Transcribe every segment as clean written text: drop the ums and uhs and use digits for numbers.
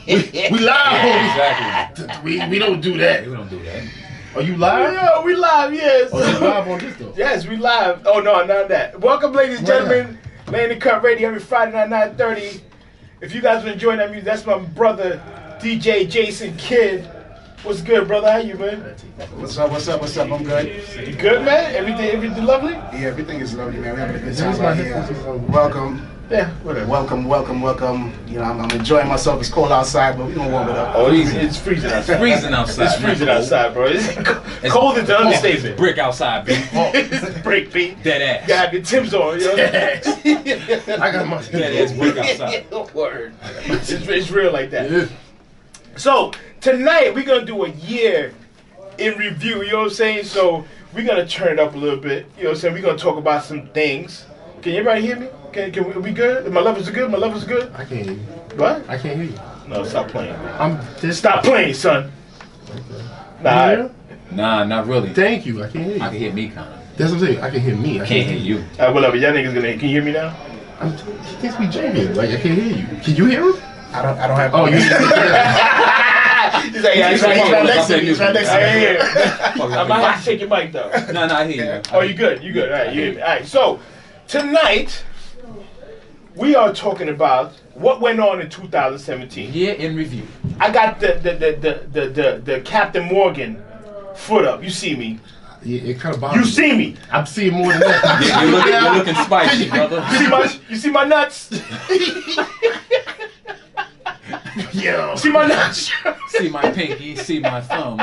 We live, homie. Exactly. We don't do that. We don't do that. Are you live? Yeah, we live, yes. Oh, you live on this though? Yes, we live. Oh, no, not that. Welcome, ladies and gentlemen. Laying the Cut Radio every Friday night, 9:30. If you guys are enjoying that music, that's my brother, DJ JasonKidd. What's good, brother? How you, man? What's up? I'm good. You good, man? Everything lovely? Yeah, everything is lovely, man. We're having a good time right here. Welcome. Yeah. Welcome. You know, I'm enjoying myself. It's cold outside, but we're gonna warm it up. Oh, it's freezing outside. It's freezing outside. It's freezing outside, bro. It's cold is the understatement. Brick outside, B. It's brick, B. Dead ass. Got the Tim's on, yo. I got my Dead ass brick outside. Word. It's real like that. Yeah. So, tonight we're going to do a year in review, you know what I'm saying? So, we're going to turn it up a little bit, you know what I'm saying? We're going to talk about some things. Can everybody hear me? Can we good? My levels are good? My levels are good? I can't hear you. What? I can't hear you. No, stop playing. Stop playing, son. Okay. Nah, not really. Thank you. I can't hear you. I can hear me kind of. That's what I'm saying. I can hear me. I can't hear you. Whatever. Y'all niggas gonna. Can you hear me now? He thinks we joking. Like I can't hear you. Can you hear him? I don't have. Oh, you. He's like, yeah, he's right next to me. He's right next to me. I might have to take your mic though. No, I hear you. Oh, you good? You good? All right, you hear me? All right. So tonight we are talking about what went on in 2017. Year in review. I got the Captain Morgan foot up. You see me? Yeah, it kind of bothers You see me? I'm seeing more than that. You're looking spicy, brother. You see my nuts? Yo. See my nuts? See my pinky, see my thumb.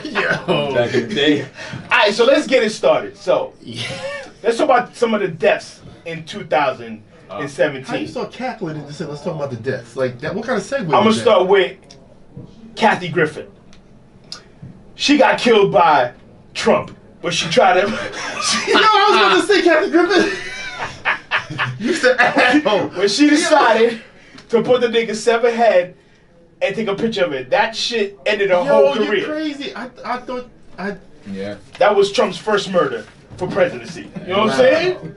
Yo. Back in the day. All right, so let's get it started. So let's talk about some of the deaths in 2017. How you start cackling and just say, let's talk about the deaths? Like that. What kind of segue? I'm gonna start with Kathy Griffin. She got killed by Trump, but she tried to. Yo, I was going to say Kathy Griffin. You said asshole. When she decided to put the nigga severed head and take a picture of it, that shit ended her whole career. You're crazy. I thought. Yeah. That was Trump's first murder for presidency. You know what I'm saying?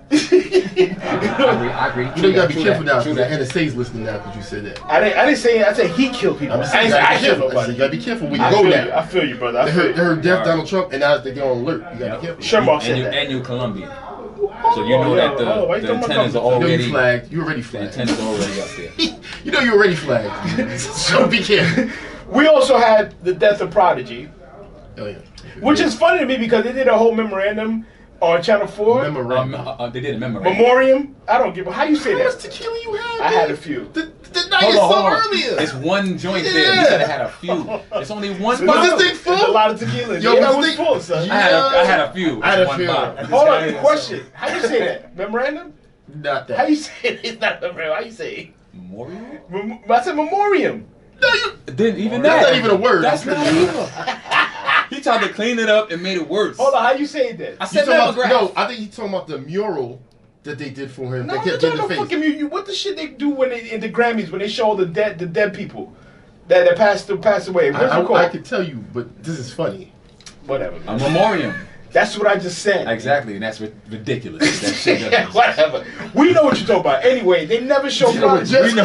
I agree. You know you gotta be careful now because the NSA's listening now because you said that. I didn't say it. I said he killed people. I didn't say I killed nobody. You gotta be careful when you go now. I feel you, brother. They heard death Donald Trump and now they get on alert. You gotta be careful. Sherm said that. And you're Colombian. So you know that the antennas are You know already you flagged. You already the flagged. antennas are already up there. You know you already flagged. So be careful. We also had the death of Prodigy, Oh yeah. which is funny to me because they did a whole memorandum on Channel 4. They did a memorandum. Memoriam? I don't give a how you say How much that. tequila you had? I had a few. The night you saw earlier. It's one joint there. You said I had a few. It's only one Was bottle. this thing full? There's a lot of tequila. Yo, Yeah, that was was this- full, son. I had a few. I had a One few. bottle. Hold on, question. How you say that? Memorandum? Not that. How you say it? It's not memorandum. How you say it? Memorial? I said memoriam. No, you. Then even That's that. not even a word. That's not even. He tried to clean it up and made it worse. Hold on, how you say it then? I You said talking about, memograph. no, I think he's talking about the mural that they did for him. No, They I'm kept not getting talking the about face. fucking you. What the shit they do when they in the Grammys when they show all the dead people that passed away? What's it I called? could tell you, but this is funny. Whatever. A memoriam. That's what I just said. Exactly, and that's ridiculous. That shit doesn't Yeah, exist. whatever. We know what you're talking about. Anyway, they never show You know what Prodigy.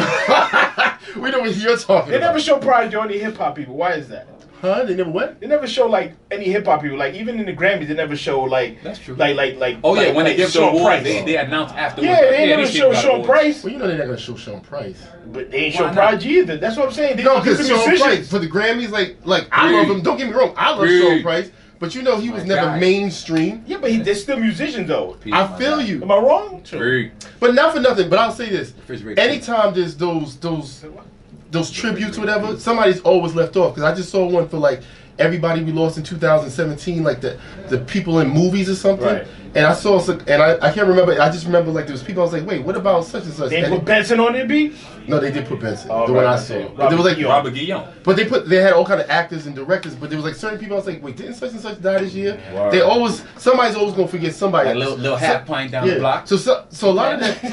we know what you're talking They about. never show Prodigy on any hip hop people. Why is that? Huh? They never what? They never show like any hip hop people. Like even in the Grammys, they never show like That's true. like. Oh yeah, when they like give the Sean award, Price. they announce afterwards. Yeah, they never these show people got Sean awards. Price, Well, you know they're not gonna show Sean Price. but they ain't Why show not? Prodigy either. That's what I'm saying. They No, don't give because the Sean musicians. Price for the Grammys, like I Really? love him. Don't get me wrong, I love Really? Sean Price, but you know he was My never guy. mainstream. Yeah, but they're still musicians though. Peace, I my feel guy. you, Am I wrong? Very. but not for nothing. But I'll say this: Refrigerator. anytime there's those tributes, or whatever, somebody's always left off. Because I just saw one for like everybody we lost in 2017, like the people in movies or something. Right. And I saw some, and I can't remember. I just remember like there was people. I was like, wait, what about such and such? They And put Benson on their beat. no, they did put Benson. Oh, the right, one I right, saw. right. But there was like Robert Robert Guillaume. But they had all kind of actors and directors, but there was like certain people I was like, wait, didn't such and such die this year? Wow. Somebody's always gonna forget somebody. Like little half pint down the block. So a lot of that,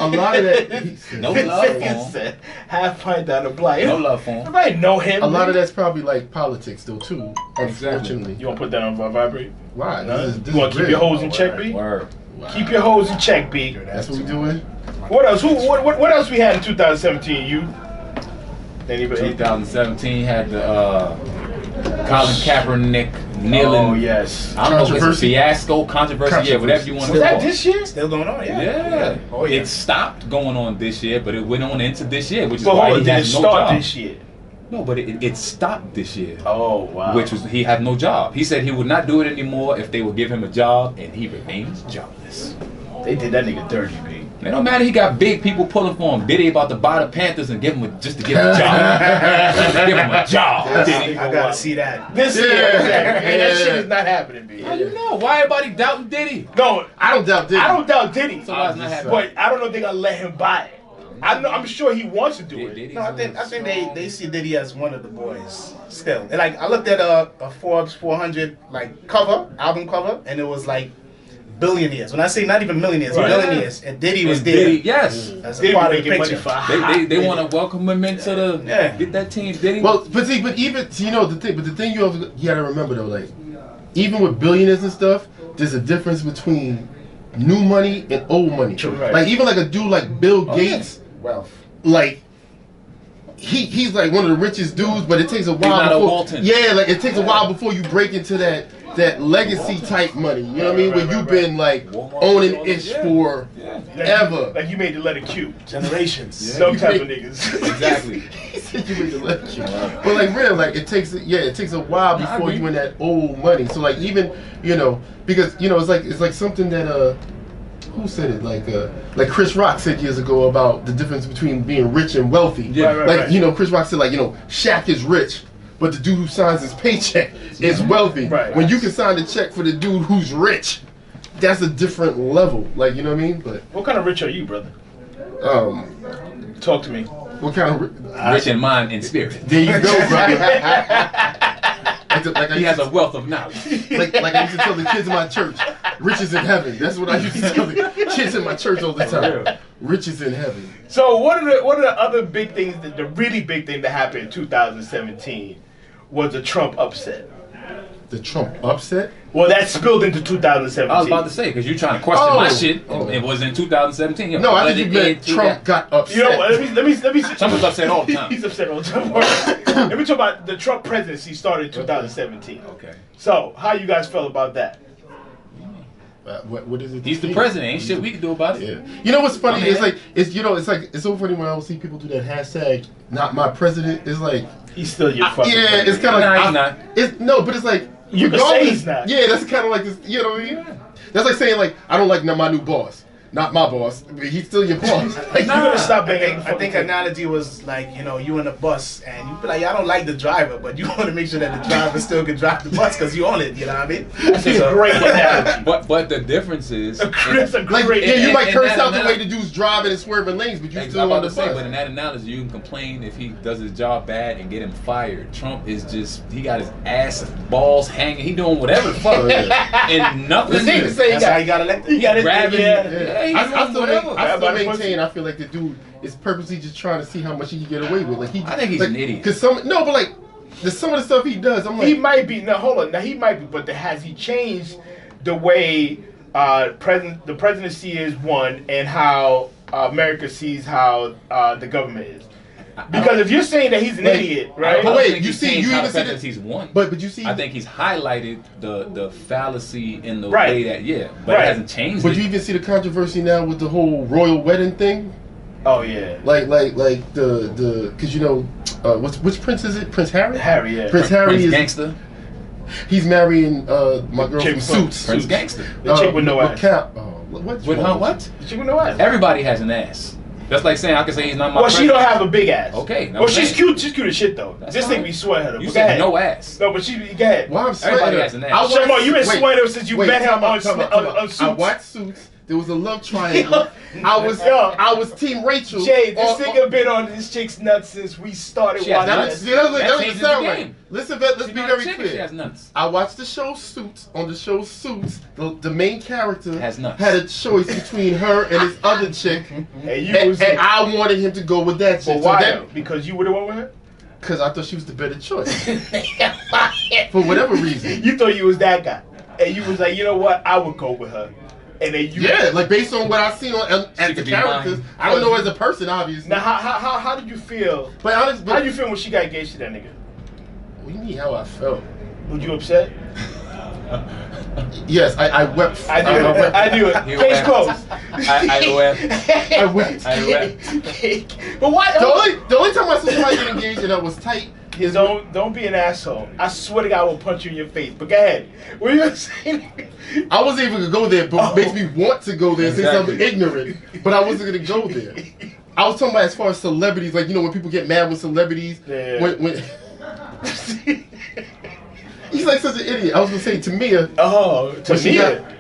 No love for He him. said, half pint down the block. No love for him. Everybody know him. a lot of man. that's probably like politics though too. Unfortunately, You want to put that on vibrate? why? No? This You want to keep real. your hoes in check, B? Word. Wow. Keep your hoes in check, B. That's what we doing. What else? What else we had in 2017? You? Anybody? 2017 had the Colin Kaepernick kneeling. Oh yes. I don't know if it's a fiasco, controversy, yeah, whatever you want to Was call that it. this year? Still going on, yeah. Yeah. Oh yeah. It stopped going on this year, but it went on into this year, which is But why hold on, he did it has no start job. this year? No, but it stopped this year. Oh wow. Which was he had no job. He said he would not do it anymore if they would give him a job, and he remains jobless. They did that nigga dirty, B. It don't matter. He got big people pulling for him. Diddy about to buy the Panthers and give him just to give him a job. Just to give him a job. Diddy. I gotta see that. This year, exactly. And that shit is not happening, B. How you know? Why everybody doubting Diddy? No, I don't doubt Diddy. I don't doubt Diddy. So why it's not happening? But I don't know if they're gonna let him buy it. I'm sure he wants to do it. Diddy's No, I think they see Diddy as one of the boys still. And like I looked at a Forbes 400 like album cover, and it was like billionaires. When I say not even millionaires, Right. billionaires, and Diddy was And there. Diddy, yes. As a Diddy part of the making money picture. for They want to welcome him into the get that team. Diddy. Well, but even you know the thing you gotta remember though, like even with billionaires and stuff, there's a difference between new money and old money. True, right. Like even like a dude like Bill Gates, Wealth. like he's like one of the richest dudes, but it takes a while not a before. Walton. Yeah, like it takes a while before you break into that legacy type money. You know what I mean? Where you've been like Walmart, owning all that, ish yeah. for ever. Like you made the letter Q. Generations. Some type of niggas. Exactly. He said you made the lecture. But like real, like it takes a while I before agree. you in that old money. So like even because it's like something that who said it? Like Chris Rock said years ago about the difference between being rich and wealthy. Yeah. Right. Chris Rock said Shaq is rich, but the dude who signs his paycheck is wealthy. Right. When you can sign the check for the dude who's rich, that's a different level. Like you know what I mean? But What kind of rich are you, brother? Talk to me. what kind of Rich in mind and spirit. There you go, brother. Like I He used has a wealth of knowledge. like I used to tell the kids in my church, riches in heaven. That's what I used to tell the kids in my church all the time. Riches in heaven. So what are the other big things the really big thing that happened in 2017 was the Trump upset. The Trump upset? Well, that spilled into 2017. I was about to say, because you're trying to question my shit. It was in 2017. No, I think you meant Trump got upset. You know what? Let me. Trump is upset all the time. He's upset all the time. Let me talk about the Trump presidency started in 2017. Okay. So, how you guys felt about that? What is it? He's the president. Ain't shit we can do about it. Yeah. You know what's funny? It's so funny when I see people do that hashtag not my president. It's like He's still your fucking yeah, it's kind of Nah, like he's not. It's no, but it's like You can say regardless- he's not. Yeah, that's kind of like this. You know what I mean? That's like saying like I don't like my new boss, not my boss. But he's still your boss. Like, You gotta stop I banging. think analogy was like, you in a bus and you be like, I don't like the driver, but you want to make sure that the driver still can drive the bus because you own it, you know what I mean? That's a great analogy. But the difference is, That's a Like, great. yeah, you and- might and curse that out the way analogy- the dude's driving and swerving lanes, but you I'm still about on the to say, bus. but in that analogy, you can complain if he does his job bad and get him fired. Trump is just, he got his ass, balls hanging, he doing whatever the fuck. Oh, yeah. And nothing. The thing to say, That's how he got elected. you got it. grabbing- Yeah. Yeah. he's I doing still, whatever. I still Everybody maintain. I feel like the dude is purposely just trying to see how much he can get away with. Like I think he's an idiot. Cause but like some of the stuff he does, I'm like, He might be. No, hold on. Now he might be, but has he changed the way the presidency is one and how America sees how the government is? Because if you're saying that he's an Like, idiot, I right? don't wait, think you he's see- changed you how even the see presidency's won. but you see, I think he's highlighted the fallacy in the Right. way that but Right. it hasn't changed. but it. you even see the controversy now with the whole royal wedding thing. Oh yeah. Like the because which prince is it? Prince Harry. Harry, yeah. Prince Harry Prince is Gangster. he's marrying my girl Chick from from- Suits. Prince Gangster. The chick with no ass. What's With wrong her with what? The chick with no ass. Everybody has an ass. That's like saying I can say he's not my Well, she president. don't have a big ass. Okay, Well, she's saying. cute. She's cute as shit though. That's Just fine. think we sweat her. You But said go ahead. no ass. No, but go ahead. Why I'm sweating Everybody her? has an ass. I watched- Sherm, you've been wait, sweating her since you wait, met him time out, on time out, time out. Suits. I watched Suits. There was a love triangle. I was Team Rachel. Jay, this Or- nigga been on this chick's nuts since we started She has watching nuts. this. See, that was That the changes the sound game. right. Listen, let's She's be not very a chick, clear. She has nuts. I watched the show Suits. On the show Suits, the main character Has nuts. had a choice between her and his other chick, And you was and I wanted him to go with that chick. But why though? Because you would have went with her? Because I thought she was the better choice. For whatever reason. You thought you was that guy. And you was like, you know what? I would go with her. And then you like based on what I've seen on as the characters, I don't know as a person, obviously. Now, how did you feel? But honestly, how did you feel when she got engaged to that nigga? What do you mean how I felt? Was you upset? Yes, I wept. I knew it. Case closed. I wept. I wept. I wept. But why? The only time I saw somebody get engaged and I was tight. Don't be an asshole. I swear to God, I will punch you in your face. But go ahead. What are you saying? I wasn't even gonna go there, but it makes me want to go there and say something ignorant. But I wasn't gonna go there. I was talking about as far as celebrities, like when people get mad with celebrities. Yeah. When he's like such an idiot. I was gonna say Tamia. Oh, Tamia.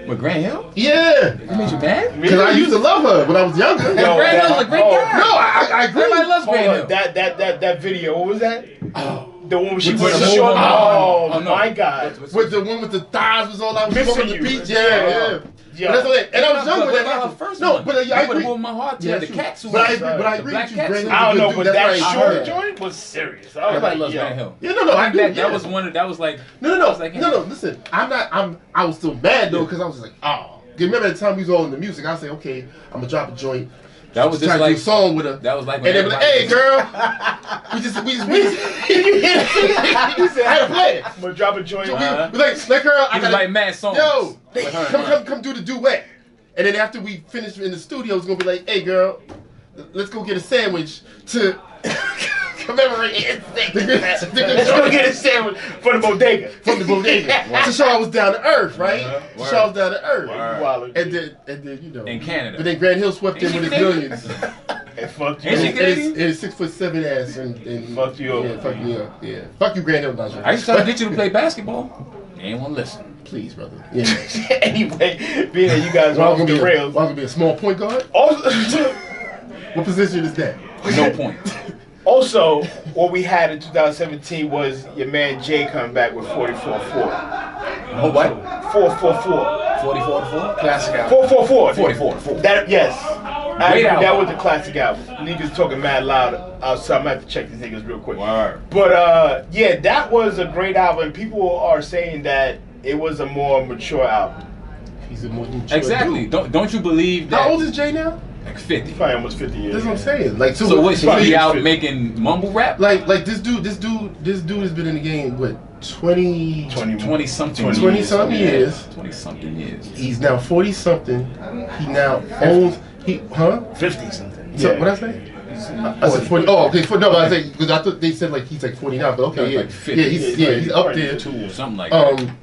With Grant Hill? Yeah. That made you mad? Because I used to love her when I was younger. Grant Hill's a great guy. No, I agree. Everybody loves Grant Hill. That video. What was that? Oh. The one where she With was the short. woman. Oh, my God. With the one with the thighs was all I was Missing on the you. beach. Yeah. Yeah. But that's what and I was young when that her happened. first No, one. but I That would agree. have warmed my heart to the cat suit. But I agree with you, black Grant. I don't know, but that right. short joint was serious. I was Everybody like, loves yo. Grant Hill. Yeah, no, I agree. That was one. That was like. No. was like, Listen, I was still mad though because I was just like, oh. Remember the time we was all in the music? I say, okay, I'm gonna drop a joint. That was just try to like do a song with her. That was like. And they were like, hey, girl, we just. He said, I had a plan. I'm gonna drop a joint. We like, girl, I was like mad songs. Yo, come do the duet. And then after we finish in the studio, it's gonna be like, hey, girl, let's go get a sandwich to commemorate it. Let's go get a sandwich from the bodega. From the bodega. To show I was down to earth, right? To show I was down to earth. And then you know. In Canada. But then Grant Hill swept in with his millions. And fucked you. Ain't she up. Canadian? And his 6'7" ass and Fucked you up. Yeah, fuck me up. Yeah. Fuck you, Grant Hill. Not sure. I used to try to get you to play basketball. You ain't want to listen. Please, brother. Yeah. Anyway, being that you guys are off the rails. Why gonna be a small point guard? Also, What position is that? No point. Also, what we had in 2017 was your man Jay coming back with 44-4. Oh, what? 4-4-4. 44-4? Classic album. 4-4-4. 44-4. That yes. Great album. That was the classic album. Niggas talking mad loud outside. I'm gonna have to check these niggas real quick. Word. But yeah, that was a great album. People are saying that it was a more mature album. He's a more mature Exactly. dude. Don't you believe that? How old is Jay now? Like 50. Probably almost 50 years. That's what I'm saying. Like So what? Should he be out 50. making mumble rap? Like this dude has been in the game what 20 20-something. 20-something years. 20-something years. He's now 40-something. He now owns 50 something. So what I say? I said 40. Oh, okay. No, I say because I thought they said like he's like 49, but okay, yeah, Like 50. he's up there. Something like that.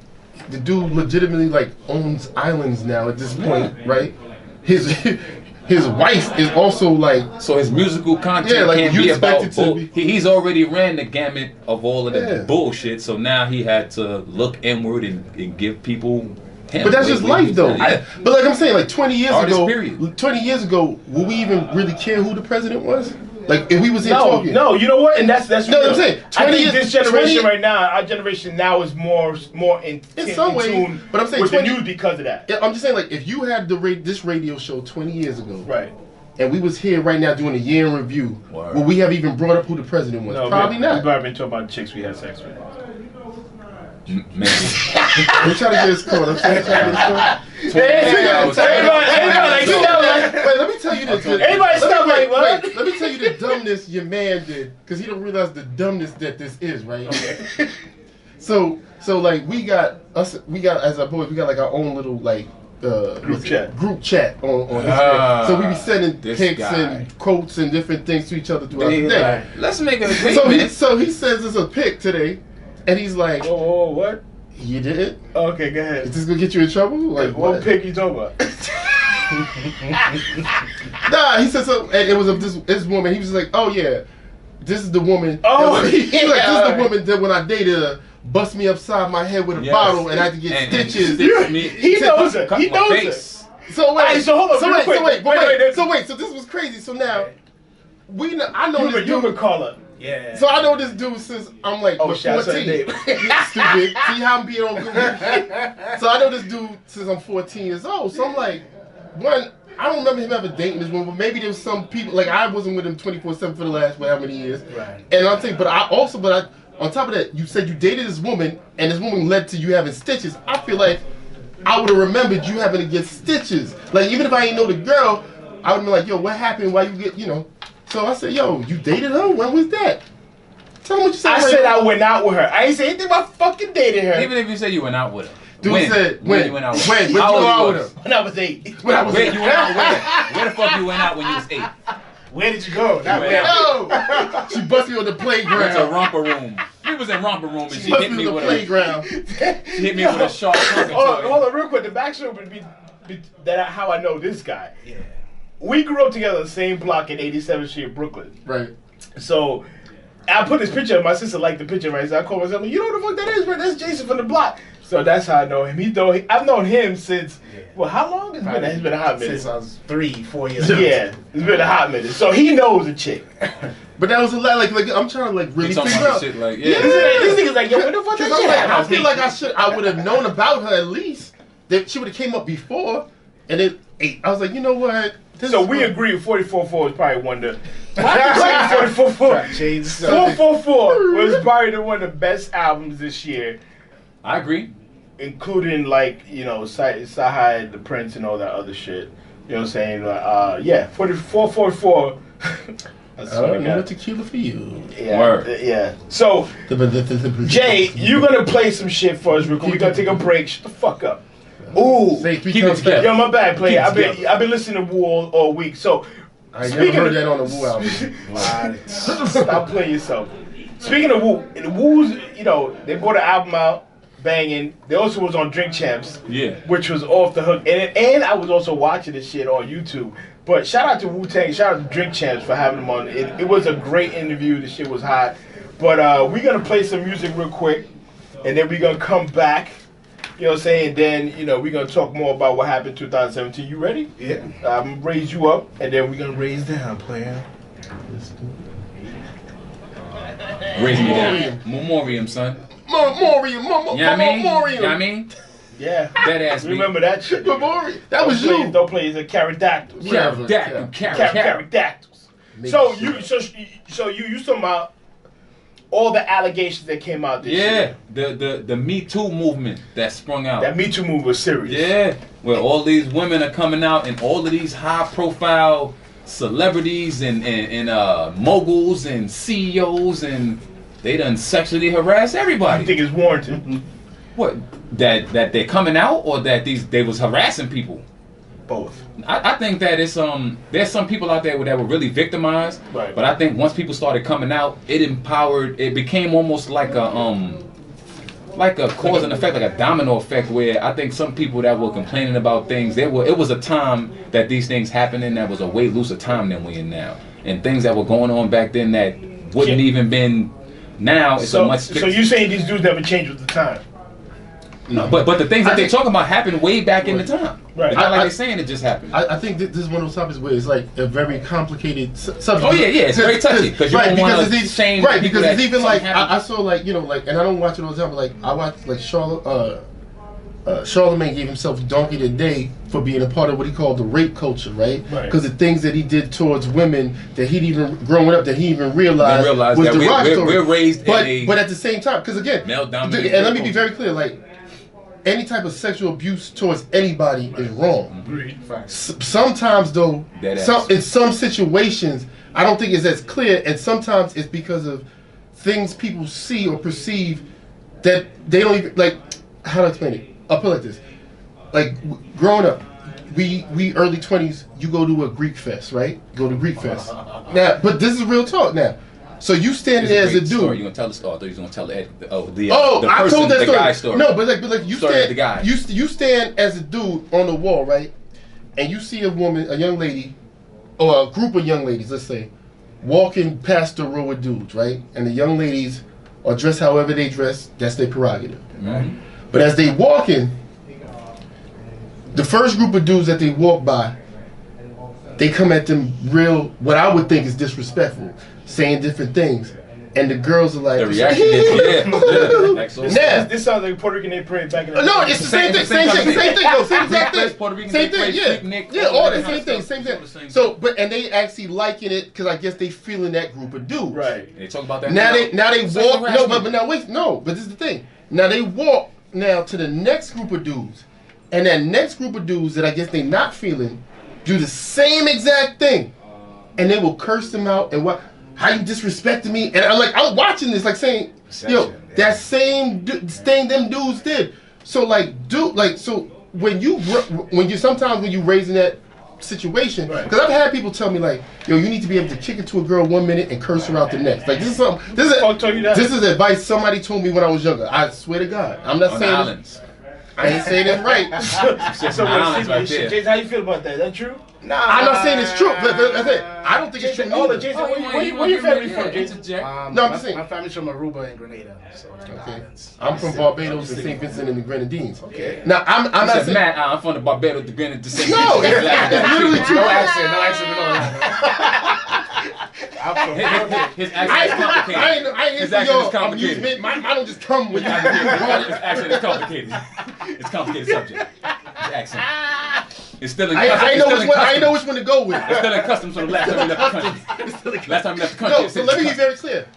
The dude legitimately like owns islands now at this point, right? His wife is also like. So his musical content Yeah, like, can't you be expect about it to bull. be- He's already ran the gamut of all of the Yeah. bullshit, so now he had to look inward and give people him. But that's just life, though. Yeah. But like I'm saying, like 20 years Artist ago, period. 20 years ago, would we even really care who the president was? Like if we was here talking. No, you know what? And that's No, real. I'm saying, I 20 think years- this generation 20 right now, our generation now is more in some way, tune but I'm saying with 20 the news because of that. Yeah, I'm just saying, like if you had this radio show 20 years ago, Right. and we was here right now doing a year in review, Word. would we have even brought up who the president was? No, Probably we not. probably been talking about chicks we had sex with. Maybe. I'm trying to get his code. I'm trying to get his code. Everybody, like, you know, like, Wait, let me tell you this. Everybody stop like, what? Wait, let me tell you the dumbness your man did, because he don't realize the dumbness that this is, right? Okay. So like we got as a boys, we got like our own little like Group chat on Instagram. So we be sending this pics guy. and quotes and different things to each other throughout the day. Let's make it a So he sends us a pic today, and he's like, Oh, what? "You did it? Okay, go ahead. Is this gonna get you in trouble? Like What pic you talking about? Nah, he said so, and it was of this woman. He was like, "Oh yeah, this is the woman." Oh, he's like, "This is yeah. the woman that when I dated her, bust me upside my head with a Yes. bottle, and I had to get stitches." He knows it. Cut He my knows face. it. So wait, Alright, so hold on, so real wait, quick. so wait, Wait, so this was crazy. So now I know You this would dude. call her. Yeah. So I know this dude since I'm like Oh, what, shit, I said 14. name. Stupid. See how I'm being on good behavior? So I know this dude since I'm 14 years old. So I'm like, one, I don't remember him ever dating this woman, but maybe there's some people, like I wasn't with him 24/7 for the last whatever many years. Right. And I'm saying, on top of that, you said you dated this woman, and this woman led to you having stitches. I feel like I would have remembered you having to get stitches. Like, even if I ain't know the girl, I would have been like, yo, what happened? Why you get, you know? So I said, yo, you dated her? When was that? Tell me what you said. I said I went out with her. I ain't say anything about fucking dating her. Even if you say you went out with her. Dude said, when you went out with her? When you How old went out you with was? her? When I was 8. When I was Where 8. you went out with? Where the fuck you went out when you was 8? Where did you go? Not went where. No! She busted me on the Went to playground. romper room. We was in romper room and she Busted hit me me on the with a playground. she hit me with a sharp trunk Hold on, real quick. The backstory would be that how I know this guy. Yeah. We grew up together on the same block in 87th Street, Brooklyn. Right. So I put this picture. My sister liked the picture, right? So I called myself, you know what the fuck that is, bro? That's Jason from the block. So that's how I know him. I've known him since. Well, how long? It's been a hot minute. Since I was 3-4 years old. Yeah, it's been a hot minute. So he knows a chick. But that was a lot. Like I'm trying to like really talking figure about out. shit like, Yeah. This nigga's like, yo, what the fuck that Because I'm shit like, happen? I feel like I would have known about her at least. That she would have came up before, and then 8. I was like, you know what? So we agree 44-4 is probably one of the. 44-4. 444 was probably one of the best albums this year, I agree. including like, you know, Sahai, the Prince, and all that other shit. You know what I'm saying? Yeah, 44. I swear to no God. tequila for you. Yeah, Word. yeah. So, Jay, you're gonna play some shit for us real quick. We're gonna take a break. Shut the fuck up. Ooh. Say 3 Keep it times together. Yo, my bad, player. Keep I've been listening to Wu all week. So, I never heard that on the Wu album. stop playing yourself. Speaking of Wu, the Wu's, you know, they brought an album out, banging. They also was on Drink Champs, Yeah. which was off the hook. And I was also watching this shit on YouTube. But shout out to Wu-Tang, shout out to Drink Champs for having them on. It was a great interview. The shit was hot. But we're going to play some music real quick, and then we're going to come back. You know what I'm saying? And then, you know, we're going to talk more about what happened in 2017. You ready? Yeah. I'm going to raise you up, and then we're going to raise down, player. Raise me down. Memoriam, son. Memoriam. You know what I mean? You know what I Memoriam. mean? Yeah. Dead ass beat. Remember that shit. Memoriam. That was you. Don't play as a pterodactyl. Pterodactyls. So you talking about all the allegations that came out this year. The Me Too movement that sprung out. That Me Too movement was serious. Yeah, where all these women are coming out and all of these high profile celebrities and moguls and CEOs and they done sexually harass everybody. I think it's warranted. What? That they're coming out or that they was harassing people? Both. I think that it's there's some people out there that were really victimized. Right. But I think once people started coming out, it became almost like a cause and effect, like a domino effect, where I think some people that were complaining about things, it was a time that these things happened in that was a way looser time than we in now. And things that were going on back then that wouldn't even been now. It's a much. So you saying these dudes never changed with the time? No, but the things that they're talking about happened way back in the time. Right. It's not like they're saying it just happened. I think this is one of those topics where it's like a very complicated subject. Oh yeah, it's very touchy because you don't want to shame right, people because it's that even like something happened. I saw like, you know, like, and I don't watch it all the time, but like I watched like Charlemagne gave himself donkey today for being a part of what he called the rape culture, right? Because the things that he did towards women that he'd even growing up that he even realized was that derogatory. we're raised but in a at the same time, because again, male-dominated and let me culture. be very clear, like any type of sexual abuse towards anybody is wrong. Sometimes though, in some situations, I don't think it's as clear, and sometimes it's because of things people see or perceive that they don't even, like, how to explain it? I'll put it like this. Like, growing up, we early 20s, you go to a Greek fest, right? Go to Greek fest. Now, but this is real talk now. So you stand there as a dude. Story. You gonna tell the story? I thought you was gonna tell the I person, told that the story. guy's story. No, but like you Story of stand, the guy. you stand as a dude on the wall, right? And you see a woman, a young lady, or a group of young ladies, let's say, walking past the row of dudes, right? And the young ladies are dressed however they dress. That's their prerogative. Mm-hmm. But as they walk in, the first group of dudes that they walk by, they come at them real, what I would think is disrespectful, saying different things. And the girls are like... The reaction is, This sounds like Puerto Rican they prayed back in the No, it's the same thing, same thing, no, same exact thing. Same thing, yeah, all the same thing, same thing. So, and they actually liking it because I guess they feeling that group of dudes. Right. They talk about that Now they walk, harassment. but this is the thing. Now they walk now to the next group of dudes. and that next group of dudes that I guess they not feeling do the same exact thing, and they will curse them out and what, how you disrespecting me, and I was watching this like saying, yo, that same thing them dudes did. So so when you sometimes when you raising that situation, because I've had people tell me like, yo, you need to be able to kick it to a girl 1 minute and curse her out the next. Like this is advice somebody told me when I was younger. I swear to God, I'm not saying this. I ain't saying it right. Jason, how you feel about that? Is that true? Nah, I'm not saying it's true. I don't think it's true. Hold on, Jason, where your family from, Jason? No, I'm just saying. My family's from Aruba and Grenada. So okay. I'm from Barbados and St. Vincent and the Grenadines. Okay. Now, I'm not saying. Matt, I'm from the Barbados, the Grenadines, the St. No, it's literally true. No accent at all. His accent is complicated. His accent is complicated. I don't just come with His accent is complicated. It's a complicated subject. His accent. It's still in customs. I know which one to go with. It's still in customs from the last time he left the country. Last time he left the country. No, so let me be very clear.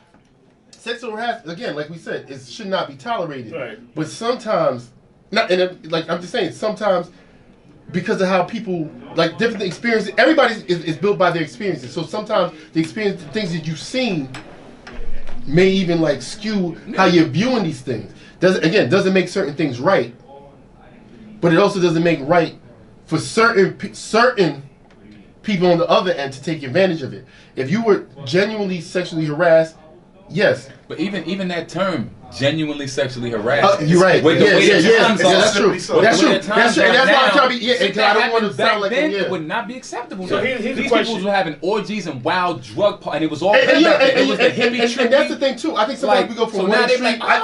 Sexual harassment, again, like we said, it should not be tolerated. Right. But sometimes, I'm just saying, sometimes because of how people, like different experiences, everybody is built by their experiences. So sometimes the things that you've seen may even like skew how you're viewing these things. Doesn't make certain things right, but it also doesn't make right for certain people on the other end to take advantage of it. If you were genuinely sexually harassed, yes. But even that term, genuinely sexually harassed. You're right. That's true. That's true. That's true. And that's why I'm trying to be. Because I don't want to sound like it would not be acceptable. So here's the these question. people were having orgies and wild drug parties, and it was all. And that's the thing too. I think sometimes we go from one extreme. I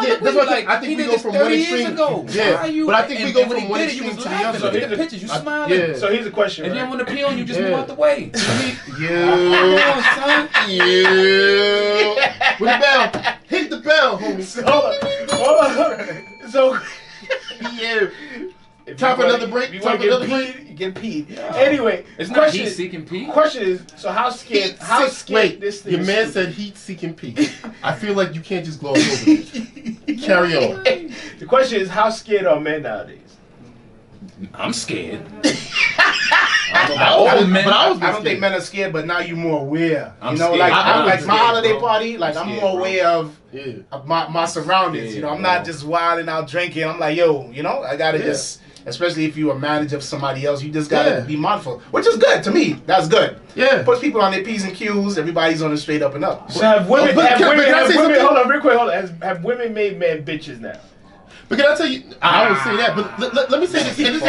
think we go from one extreme. Yeah, but I think we go from one extreme to the other. So here's the pictures. You smiling. So here's the question. If you don't want to pee on you, just move out the way. With the bell. Hit the bell, homie. Hold on. So, yeah. Time for another break. Time for another break. Get peed. Yeah. Anyway, it's not heat-seeking pee. Question is, so how scared this thing? Your man said heat-seeking pee. I feel like you can't just gloss over this. Carry on. The question is, how scared are men nowadays? I'm scared. I don't think men are scared, but now you're more aware. I'm scared. Like my holiday party, like I'm more aware of my surroundings. You know, I'm not just wilding out drinking. I'm like, yo, you know, I gotta just, especially if you're a manager of somebody else, you just gotta be mindful, which is good to me. That's good. Yeah, puts people on their P's and Q's. Everybody's on the straight up and up. So have women? Hold on, real quick. Hold on. Have women made men bitches now? But can I tell you, I would say that, but let me say this.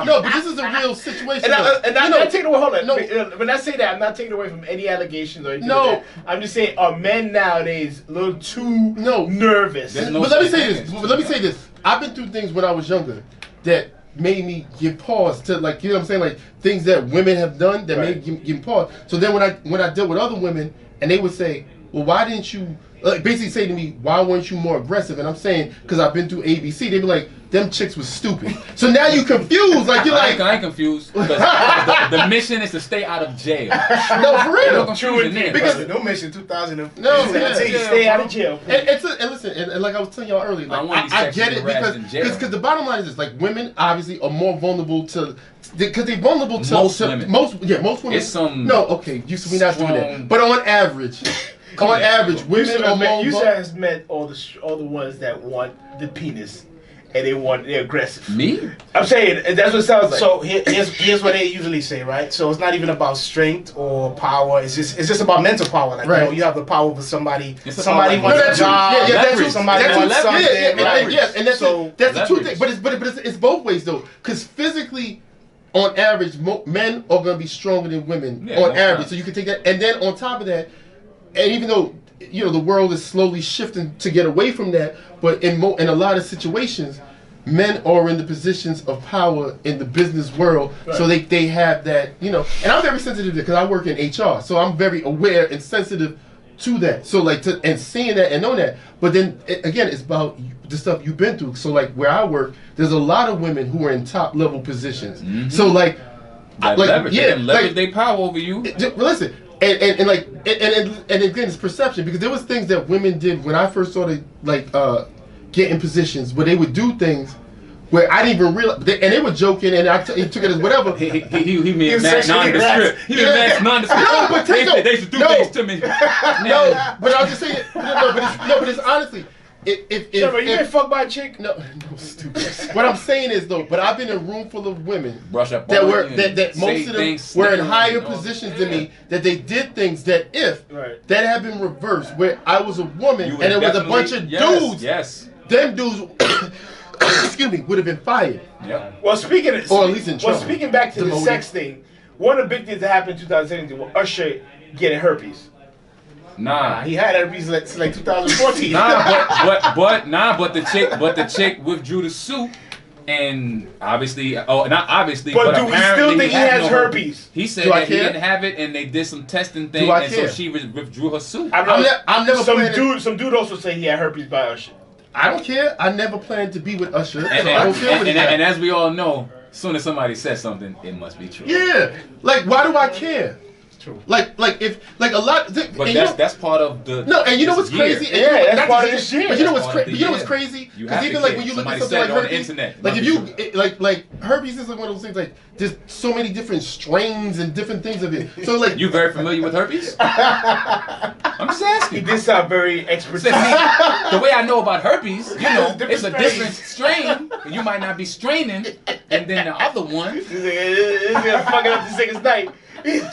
No, but this is a real situation. And I'm not taking away, hold on. No. When I say that, I'm not taking away from any allegations or anything. No. Like that. I'm just saying, are men nowadays a little too nervous? But let me say this. I've been through things when I was younger that made me give pause to, like, you know what I'm saying? Like, things that women have done that made me give pause. So then when I dealt with other women, and they would say, well, why didn't you... basically say to me, why weren't you more aggressive? And I'm saying, because I've been through ABC. They be like, them chicks was stupid. So now you confused. Like, you're like... I ain't confused. Because the mission is to stay out of jail. No, for real. Because no mission 2000. No, stay out of jail. And listen, and like I was telling y'all earlier, like, I get it because the bottom line is this, like, women obviously are more vulnerable to... Because they're vulnerable to... Most women. Most women. It's some... No, okay, we're not doing that. But on average... On average, women are more. You guys met all the ones that want the penis, and they're aggressive. Me? I'm saying that's what it sounds like. So here's what they usually say, right? So it's not even about strength or power. It's just about mental power. Like, you know, you have the power over somebody. Somebody wants a job. Somebody wants something. And that's the two things. But it's both ways though, because physically. On average, men are going to be stronger than women on average. So you can take that, and then on top of that. And even though, you know, the world is slowly shifting to get away from that, but in a lot of situations, men are in the positions of power in the business world, so they have that, you know. And I'm very sensitive to that because I work in HR, so I'm very aware and sensitive to that. So like and seeing that and knowing that. But then again, it's about the stuff you've been through. So like where I work, there's a lot of women who are in top level positions. Mm-hmm. So like, leverage their power over you. Listen. And again, it's perception, because there was things that women did when I first started, like, getting positions where they would do things where I didn't even realize, and they were joking, and he took it as whatever. He made mad nondescript. He was mad nondescript. No, but they used to do things to me. No, but I was just saying, but it's honestly, if you been fucked by a chick? No, stupid. What I'm saying is though, but I've been in a room full of women brush up that were that most of them were in higher positions than me, that they did things that if that had been reversed, where I was a woman and it was a bunch of dudes, them dudes, excuse me, would have been fired. Yep. Well, speaking of, or at least in trouble. Well, speaking back to the sex thing, one of the big things that happened in 2017 was Usher getting herpes. Nah, he had herpes like 2014. But the chick withdrew the suit, and obviously, not obviously, but do we still think he has herpes? He said that he didn't have it, and they did some testing thing, and so she withdrew her suit. I'm never some dude also said he had herpes by Usher. I don't care. I never planned to be with Usher. And as we all know, as soon as somebody says something, it must be true. Yeah, like why do I care? Like if a lot, but that's part of the and you know what's crazy? Yeah, that's part of this year. But you know what's crazy? You know what's crazy? Because even like when you look at something like herpes, like if you like herpes is like one of those things like there's so many different strains and different things of it. So like you very familiar with herpes? I'm just asking. He did sound very expert. The way I know about herpes, you know, it's a different strain. You might not be straining, and then the other one. It's gonna fucking up this nigga's night. You know,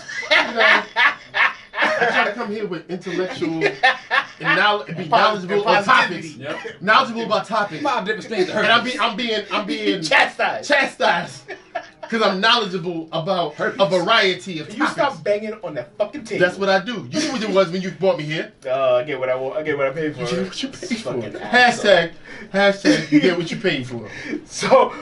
I try to come here with intellectual and be knowledgeable about topics. Yep. Knowledgeable about topics. Five different things to herpes. And I'm being chastised. Because I'm knowledgeable about a variety of topics. You stop banging on that fucking table. That's what I do. You knew what it was when you brought me here. I get what I want. I get what I paid for. You get what you paid for. Hashtag you get what you paid for. So,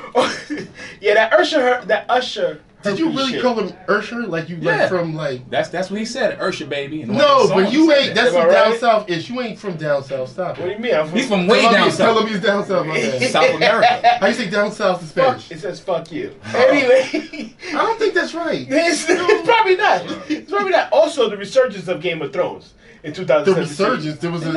yeah, that Usher. Did you really call him Usher? Like you like from like that's what he said, Usher baby. No, but you ain't. That's some down south ish. You ain't from down south. Stop it. What do you mean? He's from way down south. Columbia's down south. South America. How you say down south in Spanish? It says fuck you. Anyway, I don't think that's right. It's probably not. It's probably not. Also, the resurgence of Game of Thrones in 2017. The resurgence. There was a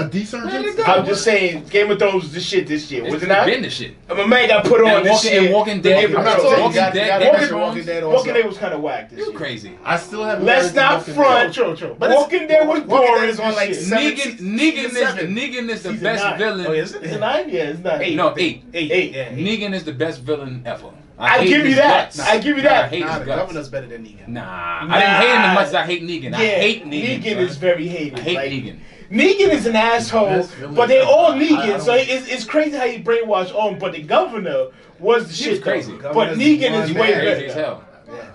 desurgence. I'm just saying, Game of Thrones was the shit this year. Was it not? Been the shit. My man got put on this shit. Walking Dead. Walking Dead was kind of whack this year. You crazy. I still haven't. Let's not front. True. But Walking Dead was boring. Is on like Negan is the best villain. Oh, is it? Is it 9? Yeah, it's 9. No, 8. 8. Yeah. Negan is the best villain ever. I give you that. I give you that. I hate his the guts. Governor's better than Negan. Nah, I didn't hate him as much as I hate Negan. I hate Negan. Negan is very hated. I hate Negan. Negan is an asshole, but they all Negan, so it's crazy how you brainwash on. But the governor was the shit crazy. But Negan is way Crazy as better. hell.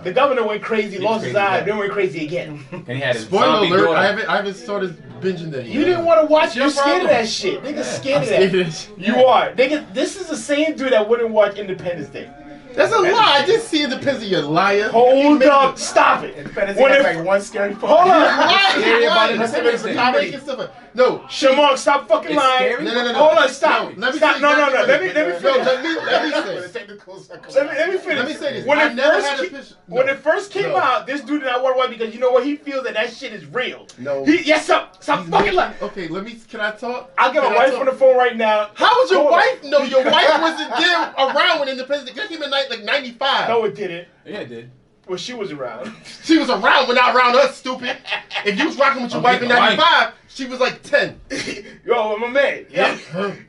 The governor went crazy, lost his eye, then went crazy again. And he had his Spoiler alert! daughter. I haven't started binging that yet. You didn't want to watch. You're your scared of problem. that shit. Niggas scared of that. You are. Nigga, this is the same dude that wouldn't watch Independence Day. That's a lie. I just see Independence Day, you liar. Hold up. Stop it. Independence Day has like one scary part. Hold on. No, Shamar, stop fucking lying. No. Hold on, stop. Let me stop. say No. exactly Let me finish. Let me finish. Let me say this. When I it never first had a ca- picture. when it first came out, this dude did not want to watch because you know what? He feels that shit is real. No. Stop fucking lying. Okay, can I talk? I'll get my wife on the phone right now. How was your wife? No, your wife wasn't there around when Independence Day. That came in like 95. No, it didn't. Yeah, it did. Well, she was around. She was around, but not around us, stupid. If you was rocking with your wife in 95, she was like 10. Yo, my man. Yeah.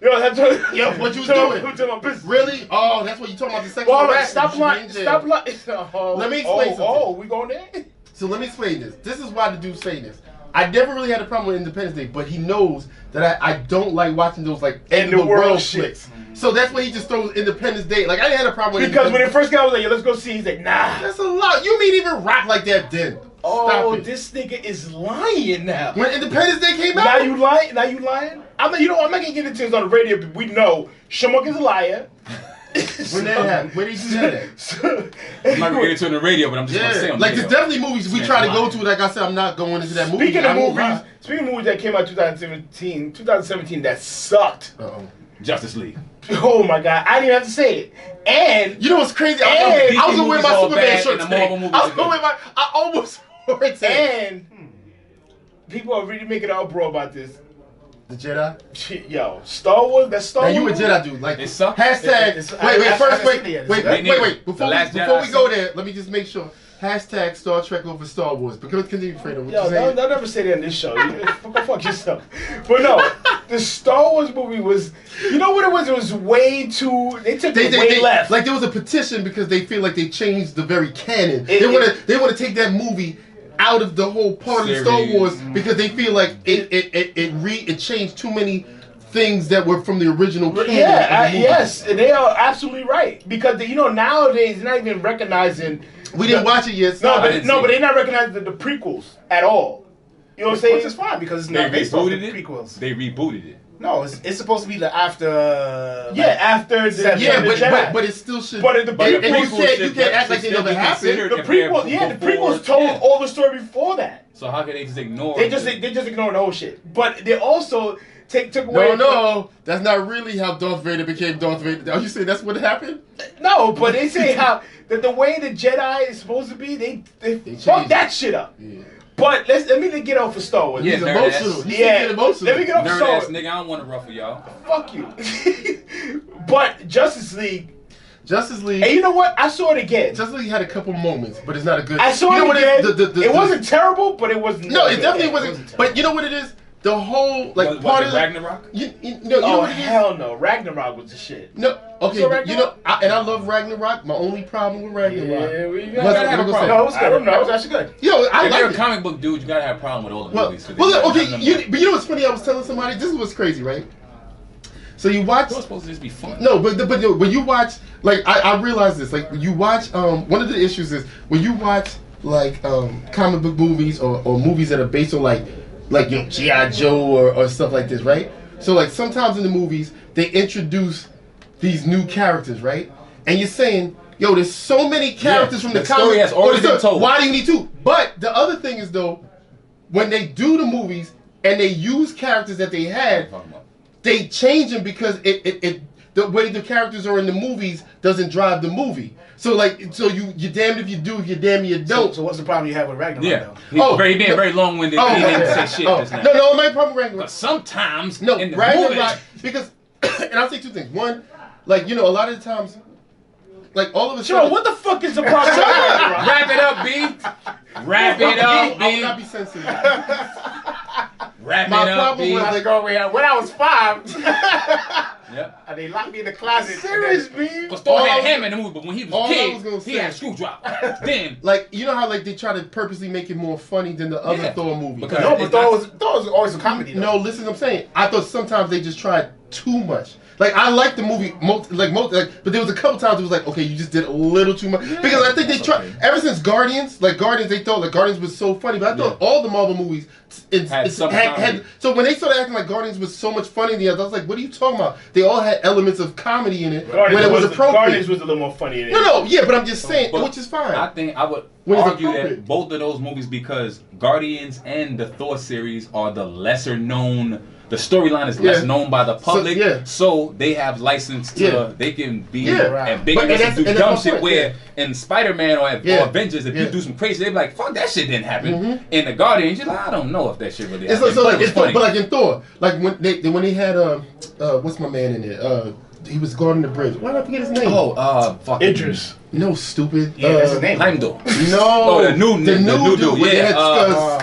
Yo, that's what. Yo, what you was doing? My business. Really? Oh, that's what you talking about the sexual Well, harassment. stop lying. Stop lying. Let me explain something. Oh, we going there? So let me explain this. This is why the dude's saying this. I never really had a problem with Independence Day, but he knows that I don't like watching those like end of the world flicks. So that's why he just throws Independence Day. Like I didn't have a problem with because when it first came out, I was like, yo, let's go see. He's like, nah. That's a lot. You mean even rap like that then? Oh, this nigga is lying now. When Independence Day came out, now you lying. I'm not gonna get into this on the radio, but we know Shamuk is a liar. When that happened, where did you say that? I'm not gonna get into it on the radio, but I'm just gonna say on the like radio. there's definitely movies we try to go to. Like I said, I'm not going into that movie. Speaking of movies that came out 2017 that sucked. Justice League. Oh my god, I didn't even have to say it. And you know what's crazy? I was gonna wear my Superman shirt today. I almost wore it today. And people are really making an uproar about this. The Jedi. Yo, Star Wars. That's Star Now Wars. you a Jedi dude. Like It sucks. hashtag. Wait. Before Last we Jedi go there, let me just make sure. Hashtag Star Trek over Star Wars. Because continue, Fredo. Yo, they'll never say that in this show. Fuck yourself. But no, the Star Wars movie was. You know what it was? It was way too. They took it way left. Like there was a petition because they feel like they changed the very canon. They want to take that movie out of the whole part of Star Wars because they feel like it changed too many things that were from the original canon. Yeah, yes, and they are absolutely right because nowadays they're not even recognizing. We didn't watch it yet. So but they're not recognizing the prequels at all. You know what I'm saying? Which is fine because it's not based off the prequels. They rebooted it. No, it's supposed to be the after. After the but it still should. But the prequels, you can't act like they never happened. The prequels told all the story before that. So how can they just ignore? They just ignore the whole shit. But they also took away. No, that's not really how Darth Vader became Darth Vader. Are you saying that's what happened? No, but they say how that the way the Jedi is supposed to be, they fucked that shit up. Yeah. But let me get off for Star Wars. He's emotional. Let me get off for Star Wars. Nigga, I don't want to ruffle y'all. Fuck you. But Justice League. And you know what? I saw it again. Justice League had a couple moments, but it's not a good. I saw it again. It wasn't terrible, but it wasn't. No, it definitely wasn't. But you know what it is? The whole part of Ragnarok. Hell no! Ragnarok was the shit. No, okay. I love Ragnarok. My only problem with Ragnarok. Yeah, we gotta have a problem. No, it was good. It was actually good. If you're a comic book dude, you gotta have a problem with all the movies. But you know what's funny? I was telling somebody this is what's crazy, right? So you watch. It's supposed to just be fun. No, but when you watch, like I realize this. Like you watch, one of the issues is when you watch like comic book movies or movies that are based on like G.I. Joe or stuff like this, right? So like sometimes in the movies they introduce these new characters, right? And you're saying, yo, there's so many characters from the story has already been told. Why do you need two? But the other thing is though, when they do the movies and they use characters that they had, they change them because the way the characters are in the movies doesn't drive the movie. So you're damned if you do, you're damned if you don't. So what's the problem you have with Ragnarok? Yeah, he's very long-winded. He didn't say shit just now. No, my problem with Ragnarok. But sometimes in the Ragnarok, because and I'll say two things. One, a lot of the times, all of a sudden. What the fuck is the problem? Wrap it up, B. Wrap it up, B. I will not be sensitive. Wrap my it up, problem B. was when I was 5. Yep. And they locked me in the closet. Serious, B. Because Thor had a hammer in the movie, but when he was a kid, he had a screwdriver. Then, you know how they try to purposely make it more funny than the other Thor movies. But Thor was always a comedy. Though. No, listen, what I'm saying. I thought sometimes they just tried too much. I liked the movie, but there was a couple times it was like, okay, you just did a little too much. Because I think they tried, ever since Guardians, they thought Guardians was so funny, but I thought all the Marvel movies had so when they started acting like Guardians was so much funny in the others, I was like, what are you talking about? They all had elements of comedy in it when it was appropriate. Guardians was a little more funny in it. But I'm just saying, which is fine. I think I would argue that both of those movies, because Guardians and the Thor series are the lesser known. The storyline is less known by the public, so they have license to they can be ambiguous and do dumb shit. Where in Spider-Man or Avengers, if you do some crazy, they be like, "Fuck, that shit didn't happen." In the Guardians, you're like, "I don't know if that shit really happened." But in Thor, when they had what's my man in there? He was guarding the bridge. Why did I forget his name? Fuck Idris. No, stupid. Yeah, that's his name. Heimdall. No, the new dude. Yeah,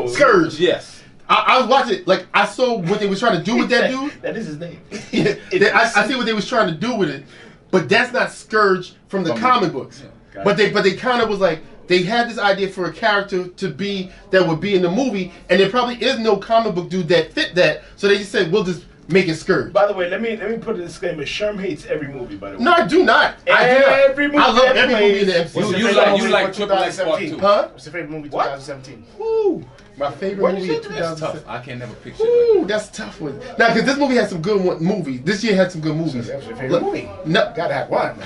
Scourge. Yes. I was watching, I saw what they was trying to do with that dude. That is his name. I see what they was trying to do with it, but that's not Scourge from the comic books. Yeah, but they kind of was they had this idea for a character that would be in the movie, and there probably is no comic book dude that fit that, so they just said we'll just make it Scourge. By the way, let me put a disclaimer. Sherm hates every movie. By the way, no, I do not. Every movie. I love every movie in the MCU. You like Triple X Part 2? Huh? What's your favorite movie? 2017. Woo. My favorite movie of 2017. I can't never picture it. That's a tough one. Now, because this movie had some good movies. This year had some good movies. That was your favorite movie? No. Gotta have one.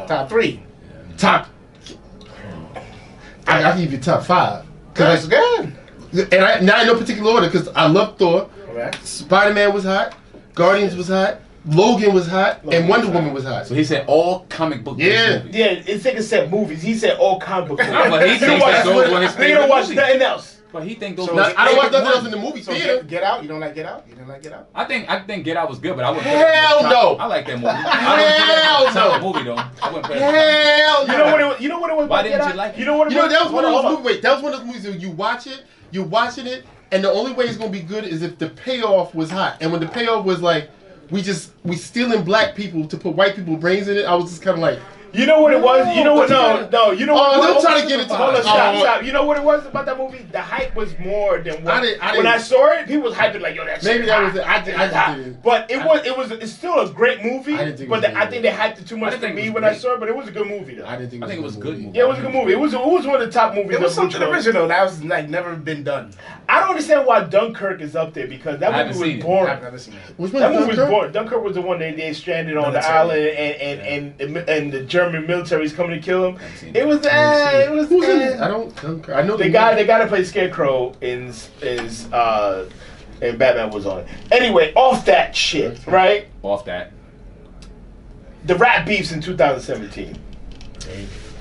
Top 3. Top. I give you top 5. That's good. And not in no particular order, because I love Thor. Right. Spider-Man was hot. Guardians was hot. Logan was hot, and Wonder Woman was hot. So he said all comic book movies. Yeah, it's nigga said movies. He said all comic book movies. But he thinks that those were his favorite don't watch movies. nothing else. But he think those. So was I don't watch nothing else ones. in the movie So theater. Get Out. You don't like Get Out? You didn't like Get Out? I think Get Out was good, but I wouldn't. Hell no. I like that movie. Hell no. Movie though. I wouldn't play it. Hell no. You know what it was? Why about didn't Get you Out? like it? You know what it was? That was one of Hold those on. movies. Wait, that was one of those movies that you watch it, you're watching it, and the only way it's gonna be good is if the payoff was hot. And when the payoff was like, we stealing black people to put white people brains in it, I was just kind of like. You know what it was? You know what? No. You know what? Oh, don't try to get into Hold on, it. stop. You know what it was about that movie? The hype was more than what. When I saw it, people was hyping like, "Yo, that shit." Maybe that was it. I just didn't. But it's still a great movie. I didn't think it But was I think they hyped it too much I for didn't me think it when was I saw it. But it was a good movie though. I didn't think it was a good movie. Yeah, it was a good movie. It was one of the top movies. It was of something which original that was like never been done. I don't understand why Dunkirk is up there because that haven't movie seen was it. boring. I've never seen it. Which one? That movie was Dunkirk? boring. Dunkirk was the one they stranded on the Military. island and the German military is coming to kill him. seen It was it was Who's in it? I don't. Dunkirk. I know the guy that played Scarecrow in Batman was on it. Anyway, off that shit, right? Off that. The rap beefs in 2017.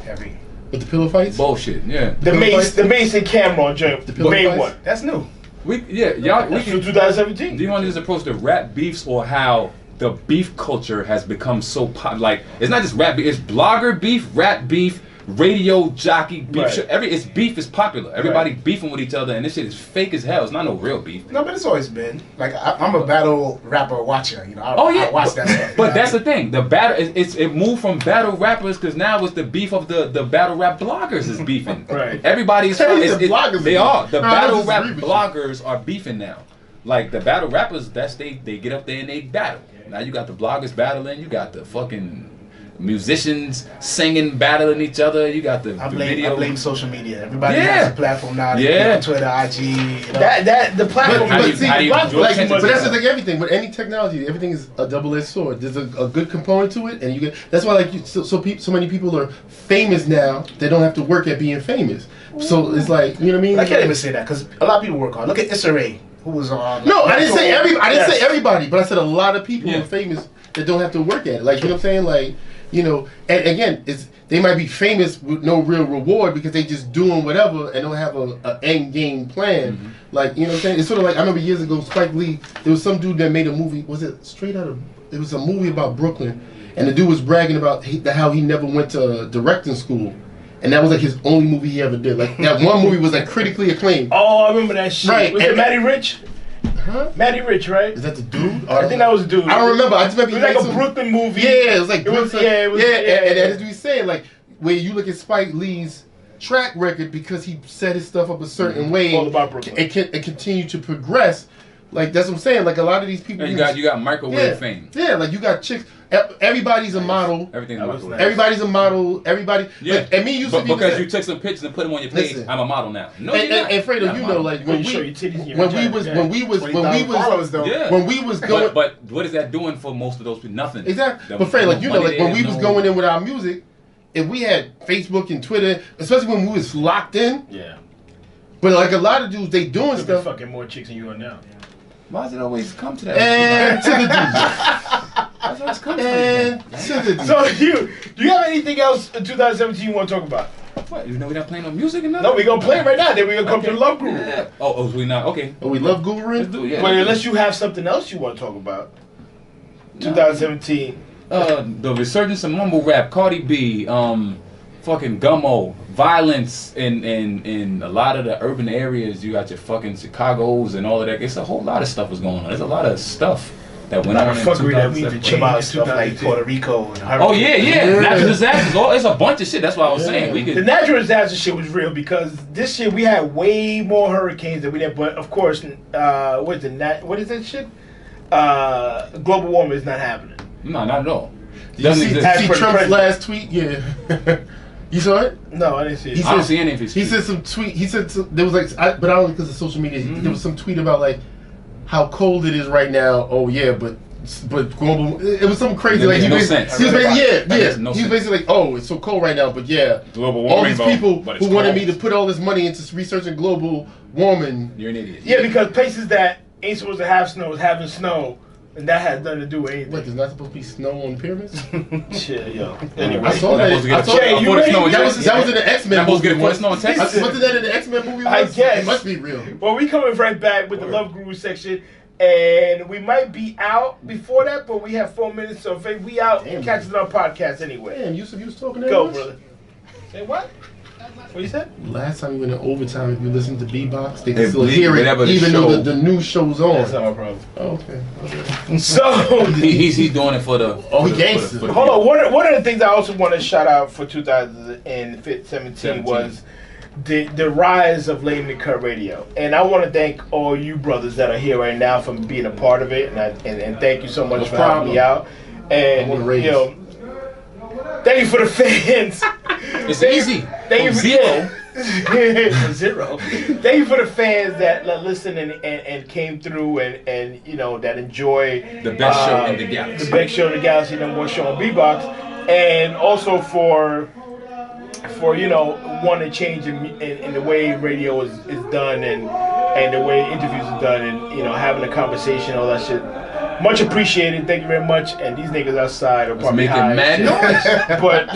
Heavy. With the pillow fights. Bullshit. Yeah. The Mason Cameron joint, the pillow main fights? one. That's new. Y'all. We That's can. from 2017. Do you want to just approach the rap beefs or how the beef culture has become so like it's not just rap beef, it's blogger beef, rap beef, radio jockey beef. Right. Shit. It's beef is popular. Everybody beefing with each other, and this shit is fake as hell. It's not no real beef. No, but it's always been. Like, I'm a battle rapper watcher, you know. I watch that stuff. But that's the thing. The battle, it moved from battle rappers because now it's the beef of the battle rap bloggers is beefing. Right. Everybody's The bloggers they beef. are. The No, I battle disagree rap with you. bloggers are beefing now. Like the battle rappers, they get up there and they battle. Now you got the bloggers battling. You got the fucking musicians singing, battling each other. You got the I video. blame social media. Everybody Yeah. has a platform now. Yeah. Twitter, IG. You know. That the platform. How do you- see, how do you the draw platform Like, attention but to that's that? the thing. Everything with any technology, everything is a double-edged sword. There's a good component to it, and you get. That's why so many people are famous now. They don't have to work at being famous. So it's like, you know what I mean? I can't even say that because a lot of people work hard. Look at Issa Rae, who was on. No, I didn't say every. I didn't say Yes. everybody, but I said a lot of people Yeah. are famous that don't have to work at it. Like, you know what I'm saying? Like, you know, and again, they might be famous with no real reward because they just doing whatever and don't have a end game plan. Mm-hmm. Like, you know what I'm saying? It's sort of like, I remember years ago, Spike Lee, there was some dude that made a movie. Was it straight out of? It was a movie about Brooklyn, and the dude was bragging about how he never went to directing school. And that was like his only movie he ever did. Like, that one movie was like critically acclaimed. Oh, I remember that shit. Right, Was it and- Matty Rich? Huh? Matty Rich, right? Is that the dude? I think that was the dude. I don't remember. I just remember It he was like made a some- Brooklyn movie. Yeah, it was like It was- Brooklyn. yeah, it was- yeah, yeah, and yeah. as we saying, like where you look at Spike Lee's track record because he set his stuff up a certain way, All about Brooklyn. it continued to progress. Like that's what I'm saying. Like a lot of these people, And you got microwave yeah, fame. yeah. Like you got chicks. Everybody's a model. Everything's That was microwave. nice. Everybody's a model. Everybody. Yeah. Like, and me used to But be because the you took some pictures and put them on your page, Listen. I'm a model now. No, and, you're not. and Fredo, You're not you a know, model. like When when you show we your titties, your when vagina, we was 20,000 followers though. Yeah. when we was going. But what is that doing for most of those people? Nothing. Exactly. The But Fred, like you know, money like when there, we was no- going in with our music, if we had Facebook and Twitter, especially when we was locked in, Yeah. but like a lot of dudes, they doing Could be stuff. fucking more chicks than you are now. Why does it always come to that? And to the dudes. Why does it always come to that? And to the dudes. So do you have anything else in 2017 you want to talk about? What? You know we're not playing no music and nothing? No, we're gonna play it right now. Then we're gonna come to the love group. Yeah. Oh, we not? Okay. Oh, we love Let's Guru. do it. Yeah. But unless you have something else you want to talk about, 2017. The resurgence of mumble rap, Cardi B, fucking Gummo, violence in a lot of the urban areas. You got your fucking Chicago's and all of that. It's a whole lot of stuff was going on. There's a lot of stuff that went on in fuckery that we need to 2017. change. About stuff like Puerto Rico and Oh yeah, yeah, Yeah. natural disasters. Oh, it's a bunch of shit. That's what I was saying. We The could. natural disaster shit was real because this year we had way more hurricanes than we did. But of course, what is that shit? Global warming is not happening. No, not at all. You Doesn't see, exist. see for the Trump's president. last tweet? Yeah. You saw it? No, I didn't see it. He I don't said- see any of his. He tweets. said some tweet. He said there was like, but I don't know because of social media. There was some tweet about like how cold it is right now. Oh yeah, but global. It was something crazy. That Like makes he no basically, sense. he was basically, That yeah. makes no He was sense. basically like, oh, it's so cold right now, but yeah. Global All warming, these people but it's who wanted cold. me to put all this money into researching global warming. You're an idiot. Yeah, because places that ain't supposed to have snow is having snow And that has nothing to do with anything. What, there's not supposed to be snow on pyramids? Shit, yo. Anyway. I saw that. That was in the X-Men movie. Wasn't that in the X-Men movie? I guess. It must be real. Well, we coming right back with the Love Guru section. And we might be out before that, but we have 4 minutes. So if we out, catch us on our podcast anyway. Damn, Yusuf, you was talking that Go, much? brother. Say what? What you said? Last time you went in overtime, if you listen to B-Box, they can still hear it, even though the new show's on. That's not my problem. Oh, okay. So he's doing it for the. He gangster. Hold on. One of the things I also want to shout out for 2017 was the rise of Late in the Cut Radio, and I want to thank all you brothers that are here right now for being a part of it, and thank you so much for having me out. And you know, thank you for the fans. It's easy. Thank you for zero. From zero. Thank you for the fans that listened and came through and you know that enjoy the best show in the galaxy. The best show in the galaxy, number one show on B-Box, and also for you know wanting to change in the way radio is done and the way interviews are done and you know having a conversation, all that shit. Much appreciated. Thank you very much. And these niggas outside are probably making mad noise. but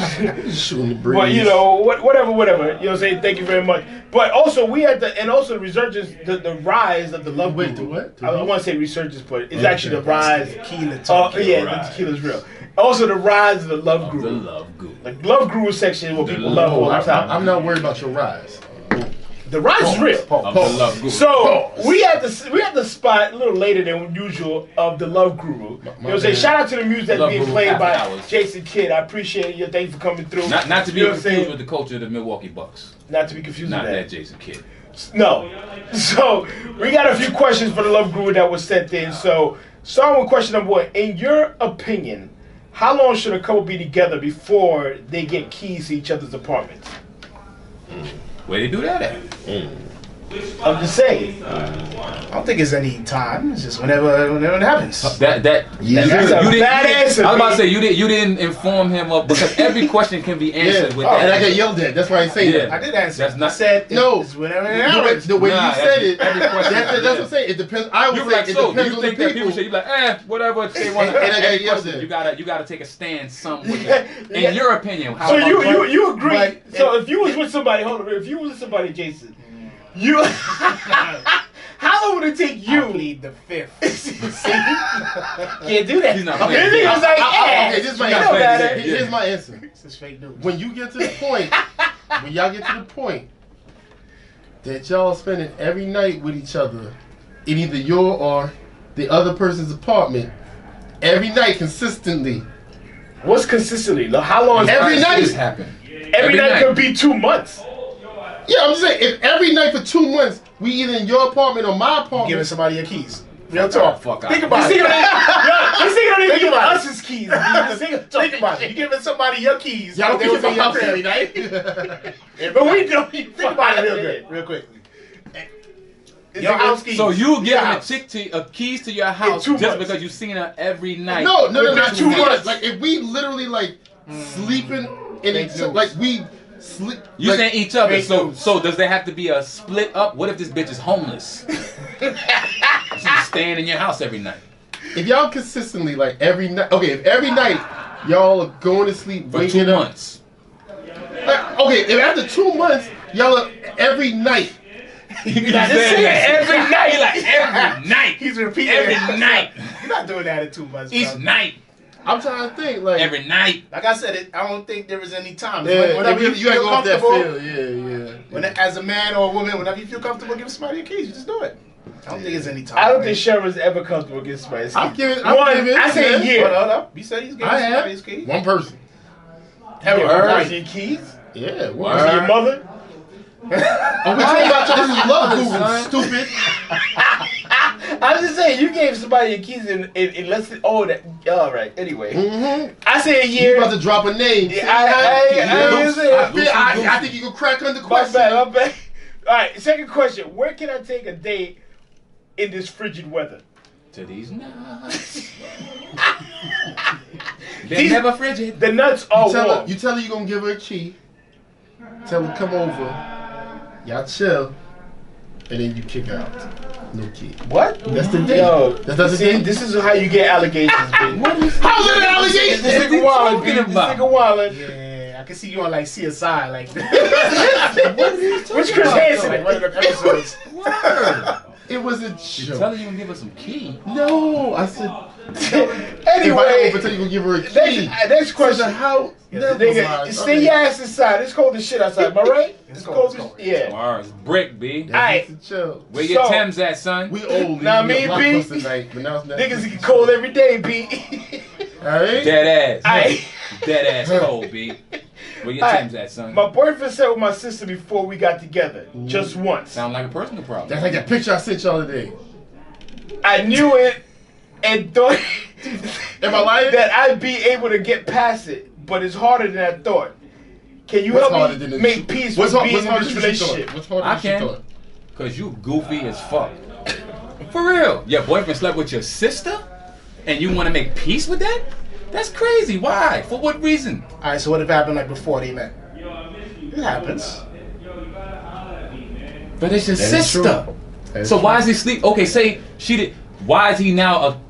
you know whatever. You know what I'm saying? Thank you very much. But also we had and also the resurgence, the rise of the Love Guru. Wait, the what? I want to say resurgence, but it's actually the rise. Tequila. The tequila's real. Also the rise of the Love Guru. The Love Guru. Like Love Guru section is what people love all the time. I'm not worried about your rise. The rise is real. So we had the spot a little later than usual of the Love Guru. You know what I'm saying? Shout out to the music that's being played by JasonKidd. I appreciate you. Thanks for coming through. Not to be confused with the culture of the Milwaukee Bucks. Not to be confused with that. Not that JasonKidd. No. So we got a few questions for the Love Guru that was sent in. So starting with question number 1. In your opinion, how long should a couple be together before they get keys to each other's apartments? Where they do that at? I'm just saying. I don't think it's any time. It's just whenever it happens. That's a bad answer. I was about to say you didn't inform him of because every question can be answered with that. And I got yelled at. That's why I say that. I did answer. That's not I said no. It's whenever it happens. The way you said it, every question. that's what I'm saying. It depends. I would say like, it so depends you on think the that people. people say you like whatever they want. And I got yelled at. You gotta take a stand some with that. In your opinion, how? So you agree? So if you was with somebody, hold on. If you was with somebody, Jason, you. How long would it take you? I plead the fifth. Can't do that. He's not Okay, playing. Okay, this is my answer. Yeah. Here's my answer. This is fake news. When you get to the point, when y'all get to the point that y'all spending every night with each other in either your or the other person's apartment, every night consistently. What's consistently? How long? Every night. Happen. Every night could be 2 months. Yeah, I'm just saying, if every night for 2 months, we either in your apartment or my apartment. Giving somebody your keys. Real talk. Think about it. This nigga don't even give us his keys. Think about it. You giving somebody your keys. Y'all they think was in about your every crib. night? But we don't. Think about it real good. Real quickly. Your house keys. So you giving a chick keys to your house just because you seen her every night? No, Not 2 months. Like if we literally like sleeping in each, like we sleep. You like, saying each other? So does there have to be a split up? What if this bitch is homeless? She's staying in your house every night. If y'all consistently like every night, okay, if every night y'all are going to sleep, For waking 2 up. months. Okay, if after 2 months y'all are every night. Every night. Like every night. He's repeating Every it. night. You're not doing that in 2 months. Each bro. night. I'm trying to think like Every night. Like I said, I don't think there is any time. Yeah, Whenever you gotta feel go off that comfortable, feel. Yeah. as a man or a woman, whenever you feel comfortable giving somebody your keys, you just do it. I don't think there's any time. I don't think Sherman's ever comfortable against somebody's keys. I say a year. Hold up. You said he's giving somebody his keys. One person. Where's your keys? Yeah, Was it your mother? Oh, we're talking about this is love guru, stupid. I'm just saying, you gave somebody your keys in less than, that. All right, anyway. Mm-hmm. I say a year. You about to drop a name. Yeah, I think you can crack under My question. bad. All right, second question. Where can I take a date in this frigid weather? To these nuts. They're never frigid. The nuts are warm. You tell her you're going to give her a key. Tell her come over. Y'all chill. And then you kick out. No kid. What? That's the thing. Yo, That's the see, thing. this is how you get allegations, B. How's it an allegation? This nigga wildin', B. This nigga wildin'. Yeah, I can see you on like CSI, like. Which Chris Hansen? Like one of the episodes. It was a She's joke. telling you to give her some key. No, I said. Anyway, if I tell you gonna give her a key. next question. How? Nigga, stay your ass inside. It's cold as shit outside, am I right? It's cold as yeah. Tomorrow it's brick, B. Aight. Chill. Where your So- Timbs at, son? We old. Nah, we me a and B. blockbuster night, but now it's not. Niggas get cold every day, B. Alright? Dead ass. Aight. Dead ass cold, B. Where your Aight. Timbs at, son? My boyfriend said with my sister before we got together, just once. Sound like a personal problem. That's like that picture I sent y'all today. I knew it and thought Am I lying? that I'd be able to get past it, but it's harder than I thought. Can you What's help harder me than make peace with being in this relationship? What's harder I than you can. thought? Cause you goofy as fuck. For real. Your boyfriend slept with your sister? And you wanna make peace with that? That's crazy. Why? For what reason? Alright, so what if it happened like before they met? It happens. But it's your That is sister. true. That's So true. why is he sleep? Okay, say she did. Why is he now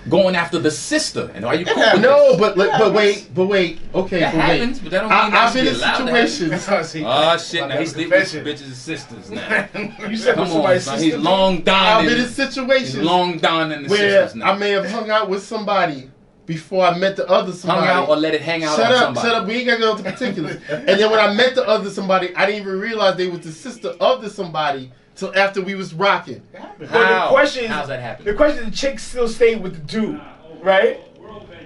going after the sister? And are you cool with No, this? but wait. Okay, That but wait. happens, but that don't mean that I've should been be in allowed to happen. situations. See, Oh shit! Now that he was sleep with confession. bitches' sisters now. You said Come with on, somebody's son. sister. He's long I've down. been in He's situations long down in the where sisters now. I may have hung out with somebody before I met the other somebody. Hung out or let it hang out Shut on up, somebody. shut up. We ain't gotta go into particulars. And then when I met the other somebody, I didn't even realize they was the sister of the somebody till after we was rocking. But the How? question is, How's that happen? the question is, the chick still stayed with the dude, right?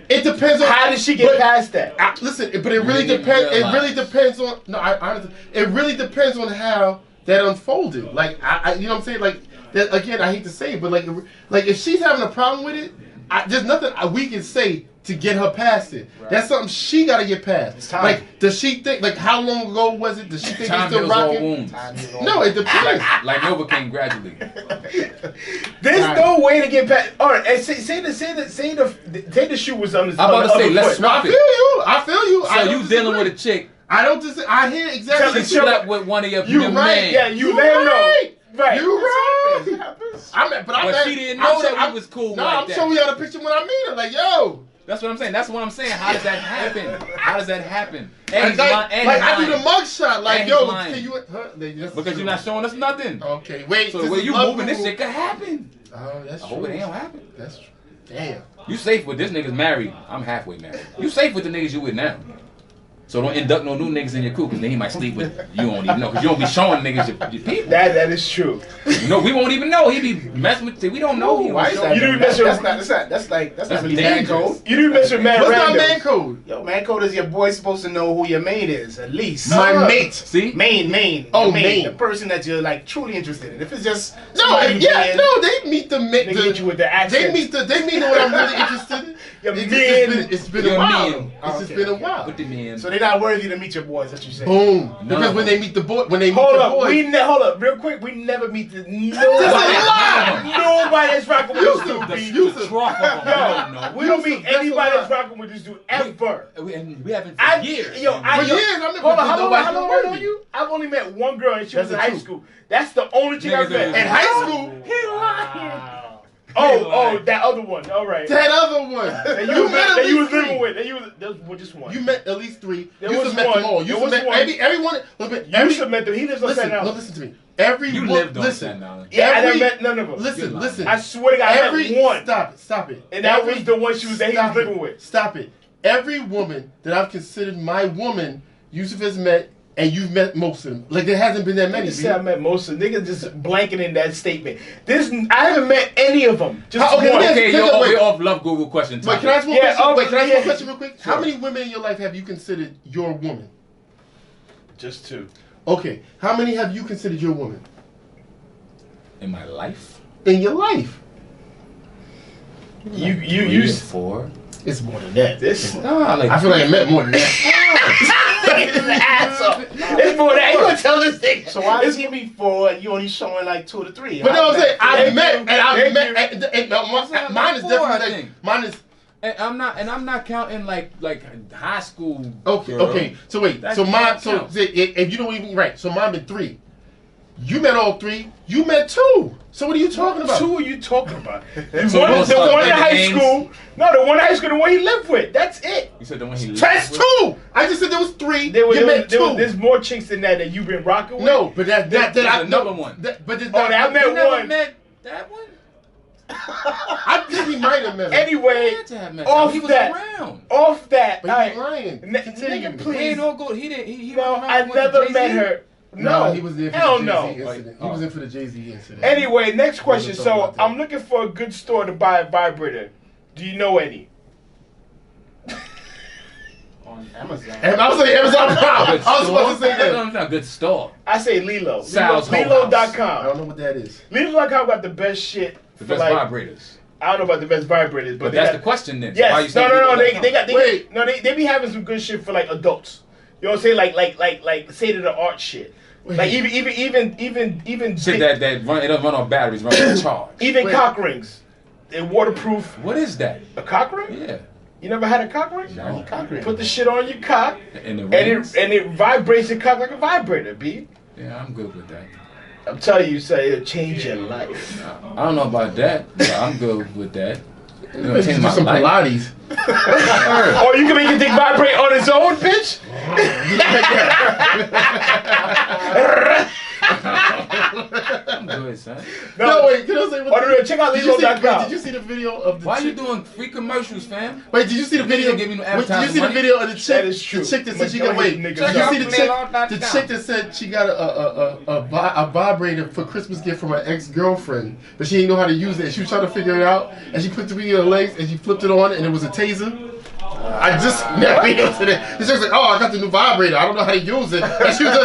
It depends on How did she get but- past that? Listen, but it really didn't depends. It realize. really depends on. No, I honestly, it really depends on how that unfolded. Like, you know what I'm saying? Like that again. I hate to say it, but like if she's having a problem with it, there's nothing we can say to get her past it. Right. That's something she gotta get past. It's time. Like, does she think? Like, how long ago was it? Does she think Time he's still heals all rocking? wounds. Time is all- No, it depends. Like Novocaine gradually. There's Right. no way to get past. All right, and say the shoe was on the. I'm about to say, let's foot. No, I swap feel it. you. I feel you. I So don't you dealing disagree. with a chick? I don't disagree. I hear She exactly. Tell the slept with one of your You your right, man. Yeah, you You let him know. right. Right. You right. It happens. But she didn't know that we was cool No, like I'm that. showing y'all the picture when I meet her. Like, yo. That's what I'm saying. That's what I'm saying. How does that happen? How does that happen? And he's Like, and like he's I do the lying. mugshot. Like, And yo, he's lying. can you? That's Because you're not showing us nothing. Okay, wait. So the this way is you love moving, this Google. shit could happen. Oh, that's I true. hope it ain't gonna happen. That's true. Damn. You safe with this nigga's married. I'm halfway married. You safe with the niggas you with now. So don't induct no new niggas in your crew, because then he might sleep with you. Don't even know, because you don't be showing niggas your people. That is true. You know, we won't even know. He be messing with. We don't know. He Why is don't that? You didn't That's mess with- that's not really man dangerous. code. You do mess with man What's not random. man code? Yo, man code is your boy supposed to know who your main is, at least. My mate. See? Main. Oh, Your main. The person that you're like truly interested in. If it's just No, somebody yeah, being- no, they meet the They get you with the They accent. meet what I'm really interested in. Your It's been a Your while. men. It's just Okay, been a okay. while. With the men. So they're not worthy to meet your boys. That's what you say. Boom. None Because of when them. they meet the boy, when they meet Hold the up, boys, hold up, real quick. We never meet the This is a lie. nobody that's rocking with this dude. The B. Yusuf. trough of them. We don't Yo, know. we don't meet Yusuf, that's anybody a that's lie. rocking with this dude ever. We haven't for I years. Yo, I For yo, years, I never hold on, did how nobody long worthy. are you? I've only met one girl and she was That's in the high truth. school. That's the only chick I've Niggas met. is- in high school, He lying. Wow. Oh, that other one. All right. that other one. That You met at that you least was living three. with. That you was just one. You met at least three. There You was met one. them all. There You was met one. everyone. Look, You every, should met them. He lives on listen, Staten Island. listen to me. Every You one, lived on listen. Staten Island. Yeah, every- I met none of them. Listen, listen. I swear to God, I met one. Stop it. And that Every- was the one that he was stop living it. with. Stop it. Every woman that I've considered my woman, Yusuf has met, and you've met most of them. Like, there hasn't been that many. Niggas say I met most of them. Niggas just blanking in that statement. I haven't met any of them. Just Okay, one. let me Okay, Wait. we're off Love Google question time. Wait, can I ask one Yeah, question? oh, Wait, can I ask yeah. one question real quick? How Sure. many women in your life have you considered your woman? Just two. Okay, how many have you considered your woman In my life? in your life? You Three or four. It's more than that. this. Nah, like I feel like I met more than that. It's more than you gonna tell this thing. So why does he meet four and you only showing like 2 to 3? But no, I'm saying I Thank met you. and I Thank met. you. And mine is Four, I definitely like think. mine is And I'm not counting like high school. okay. girl. Okay, so wait, That so mine, don't so count. if you don't even right, so mine been 3. You met all 3. You met 2. So what are you talking about? 2 are you talking about? The So one most in of the high names- school. No, the one in high school, the one he lived with. That's it. You said the one he That's 2. I just said there was 3. There's more chicks than that you've been rocking with. No, but that There's I another no, one. But there's Oh, I met You never one. met that one? I think he might have met him. Anyway, Had to have met off him. He was that, around. off that. But Alright. he's lying. Continue. Nigga, He please. ain't all good. He didn't. He No, wasn't I around with never Jay-Z? met her. No, he was there for hell the no. Jay-Z incident. He was in for the Jay-Z incident. Anyway, next question. Wasn't talking So about that. I'm looking for a good store to buy a vibrator. Do you know any? On Amazon. And I was saying Amazon Prime. Good I was supposed to say store? that. No, it's not a good store. I say Lilo. Sal's Whole I Lilo.com. don't know what that is. Lilo.com got the best shit. The for best like, vibrators. I don't know about the best vibrators, but But they that's got, the question then. So why you Yes, saying no. Lilo.com? They be having some good shit for like adults. You know what I'm saying? Like state of the art shit. Like even Shit that run. It doesn't run on batteries. Run on charge. even Wait. cock rings. They're waterproof. What is that? A cock ring? Yeah. You never had a cock ring? No. Put the shit on your cock, And the and rings? it vibrates your cock like a vibrator, B. Yeah, I'm good with that. I'm telling you, so it'll change your life. I don't know about that, but I'm good with that. You know, change Do my some life. Pilates. Or you can make your dick vibrate on its own, bitch. I'm good, son. No, wait, can I say what? Oh, no, check out Did you see- Lilo.com. Did you see the video of the Why you chick? doing free commercials, fam? Wait, did you see the video? didn't give me no Wait, did you advertising see the money? video of the chick? That is true. The chick that said she I'ma got wait. niggas Did you up. see the chick that said she got a vibrator for Christmas gift from her ex-girlfriend, but she didn't know how to use it. She was trying to figure it out, and she put the video on her legs and she flipped it on, and it was a taser. I just that video today. The chick's like, "Oh, I got the new vibrator. I don't know how to use it." And she was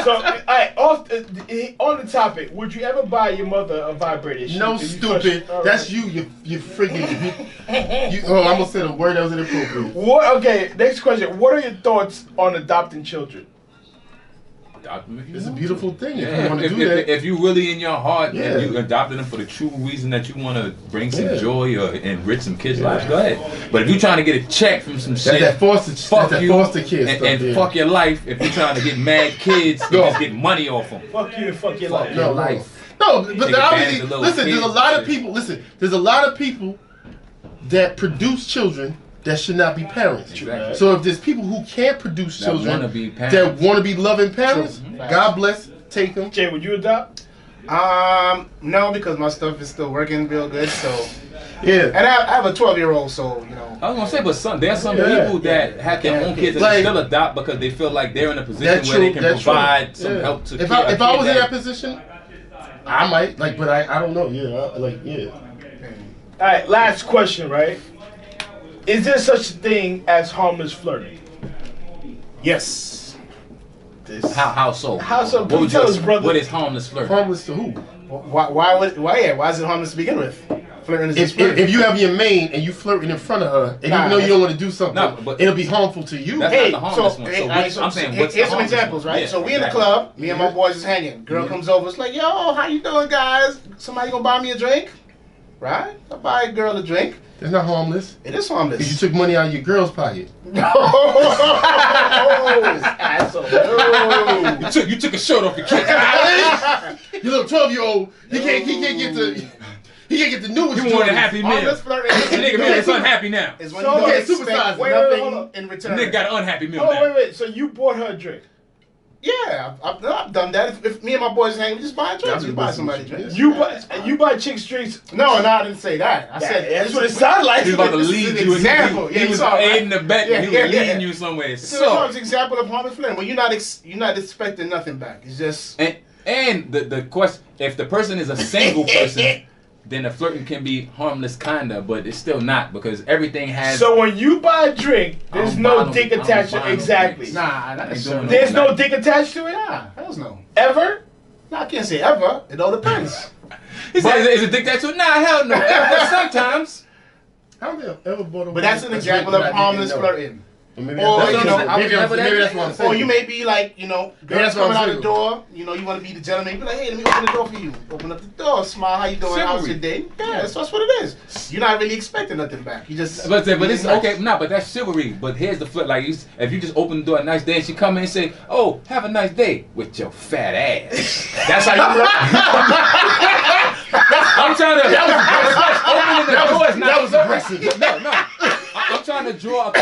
So, alright, on the topic, would you ever buy your mother a vibrator? no, If you stupid. touch- That's you friggin'. Oh, I'm gonna say the word that was inappropriate. What? Okay, next question. What are your thoughts on adopting children? It's a beautiful thing if you Yeah, want to do that. if you really in your heart Yeah. and you adopted them for the true reason that you want to bring some Yeah. joy or enrich some kids' lives, go ahead. But if you're trying to get a check from some shit, That foster, fuck that you foster kid and, stuff. and yeah. fuck your life. If you're trying to get mad kids, you No. just get money off them. Fuck you and fuck your Fuck life. your No, life. No, but Take there advantage obviously, of little listen, there's a kids lot and of shit. people, listen, there's a lot of people that produce children that should not be parents. Exactly. So if there's people who can't produce That children wanna be parents. that want to be loving parents, God bless, take them. Jay, would you adopt? No, because my stuff is still working real good. So, Yeah. and I have a 12-year-old, so you know. I was gonna say, but there's some Yeah. people that have their own kids that Like- they still adopt because they feel like they're in a position That's where they true. can That's provide true. some Yeah. help to If kid, I was in that position, I might like, but I don't know. Yeah. Alright, last question, right? Is there such a thing as harmless flirting? Yes. How so? How so? What would Tell you- us, brother. What is harmless flirting? Harmless to who? Why is it harmless to begin with? Flirting is just flirting. If you have your main and you flirting in front of her, and Nah, even though you don't want to do something, No, but- it'll be harmful to you. That's Hey, not the harmless so, one. hey, So alright, I'm saying, what's the here's some harmless examples, one? right? Yeah, So we in the exactly. club, me and my boys is hanging. Girl comes over, it's like, yo, how you doing, guys? Somebody gonna buy me a drink? Right? I buy a girl a drink. It's not harmless. It is If you harmless. took money out of your girl's pocket. No, Asshole. no. You took a shirt off your kid. Your little 12-year-old, he can't get the newest. You want a Jordans. happy meal. Harmless flirting Nigga, man, it's unhappy now. is when So, you don't okay, expect supersize it. Wait, nothing hold on. in return. Nigga got an unhappy meal Oh, now. wait. So you bought her a drink? Yeah, I've done that. If me and my boys hang, we just buy drinks. We buy somebody drinks. You buy chicks drinks? No, I didn't say that. I said That's what it sounded like. He was about to This is lead an you. example. He Yeah, you was saw, right? aiding the bet. Yeah, He was yeah, leading yeah. you somewhere. It's an So, example of harmless flirting. When you're not expecting nothing back. It's just and the question, if the person is a single person, then the flirting can be harmless, kinda, but it's still not because everything has. So when you buy a drink, there's I'm no buying dick them- I'm attached to buying it. them Exactly. drinks. nah, not Ain't necessarily. doing There's no dick attached to it? Nah, hells no. Ever? Nah, I can't say ever. It all depends. He said, is it dick tattoo? Nah, hell no. Sometimes. How have they ever bought a But that's an woman a example drink of without harmless getting no? flirting. Maybe Or, that's you know, maybe that's what I'm saying. Or you may be like, you know, girls that's what coming I'm out the saying. door, you know, you want to be the gentleman. You be like, hey, let me open the door for you. Open up the door, smile, how you doing? How's your day? Yeah, that's what it is. You're not really expecting nothing back. You just. But it's okay, but that's chivalry. But here's the flip: like, if you just open the door a nice day and she come in and say, "Oh, have a nice day," with your fat ass. That's how you. I'm trying to. That was aggressive. No. I'm trying to draw.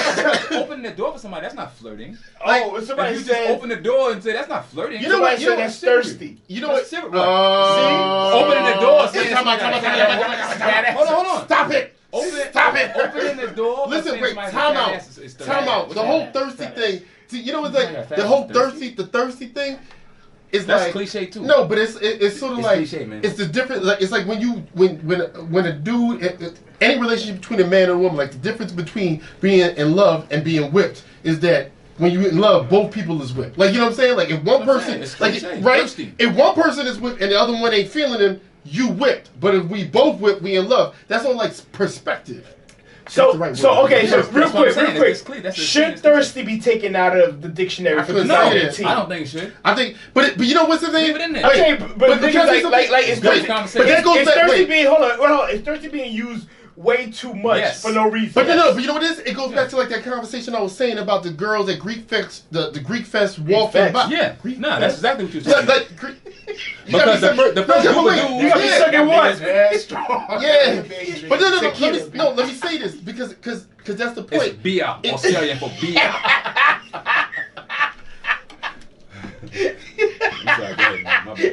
Opening the door for somebody, that's not flirting. Oh, somebody if you said, just open the door and say that's not flirting. You know what? Somebody said that's thirsty. You know what? See, opening the door. Saying Hold on. Stop it. Stop it. Opening the door. Listen, wait. Time out. The whole thirsty thing. See, you know what's like the whole thirsty thing. That's like, cliche too. No, but it's sort of like cliche, man. It's the difference. Like it's like when a dude, any relationship between a man and a woman, like the difference between being in love and being whipped is that when you're in love, both people is whipped. Like you know what I'm saying? Like if one person, if one person is whipped and the other one ain't feeling him, you whipped. But if we both whipped, we in love. That's all like perspective. So real quick, should thirsty be taken out of the dictionary for 2018? I don't think it should. I think, but you know what's the thing? Leave it in there. Okay, but it's thirsty being hold on, it's thirsty being used way too much for no reason. But but you know what it is? It goes back to like that conversation I was saying about the girls at Greek Fest, the Greek Fest walking by. Yeah, that's exactly what you're saying. Because the first group of dudes, you gotta be sucking one. Yeah, but let me say this because that's the point. It's beer, Australian for beer.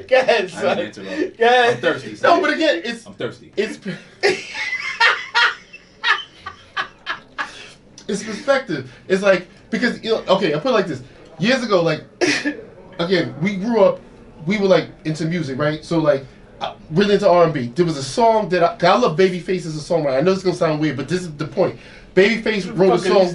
Go ahead, son. I'm thirsty. No, but again, I'm thirsty. It's perspective. It's like because okay, I put it like this. Years ago, like again, we grew up. We were like into music, right? So like really into R&B. There was a song that I love. Babyface as a songwriter. I know it's gonna sound weird, but this is the point. Babyface wrote a song.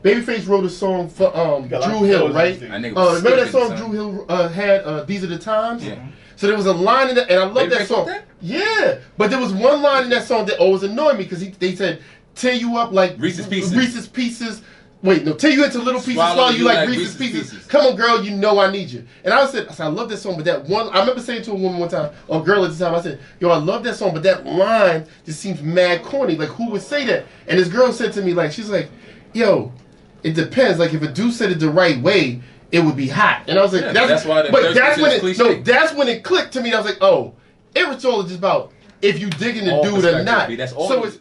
Babyface wrote a song for Drew Hill, right? Remember that song Drew Hill had? These Are the Times. Yeah. So there was a line in that, and I love that song. Yeah, but there was one line in that song that always annoyed me because they said tear you up like Reese's Pieces. Reese's Pieces. Wait, no, tear you into little pieces, swallow you like Reese's Pieces. Come on, girl, you know I need you. And I said, I love that song, but that one, I remember saying to a woman one time, or a girl at the time, I said, yo, I love that song, but that line just seems mad corny. Like, who would say that? And this girl said to me, like, she's like, yo, it depends. Like, if a dude said it the right way, it would be hot. And I was like, that's when it clicked to me. I was like, oh, it's all just about if you digging the dude or not. So it's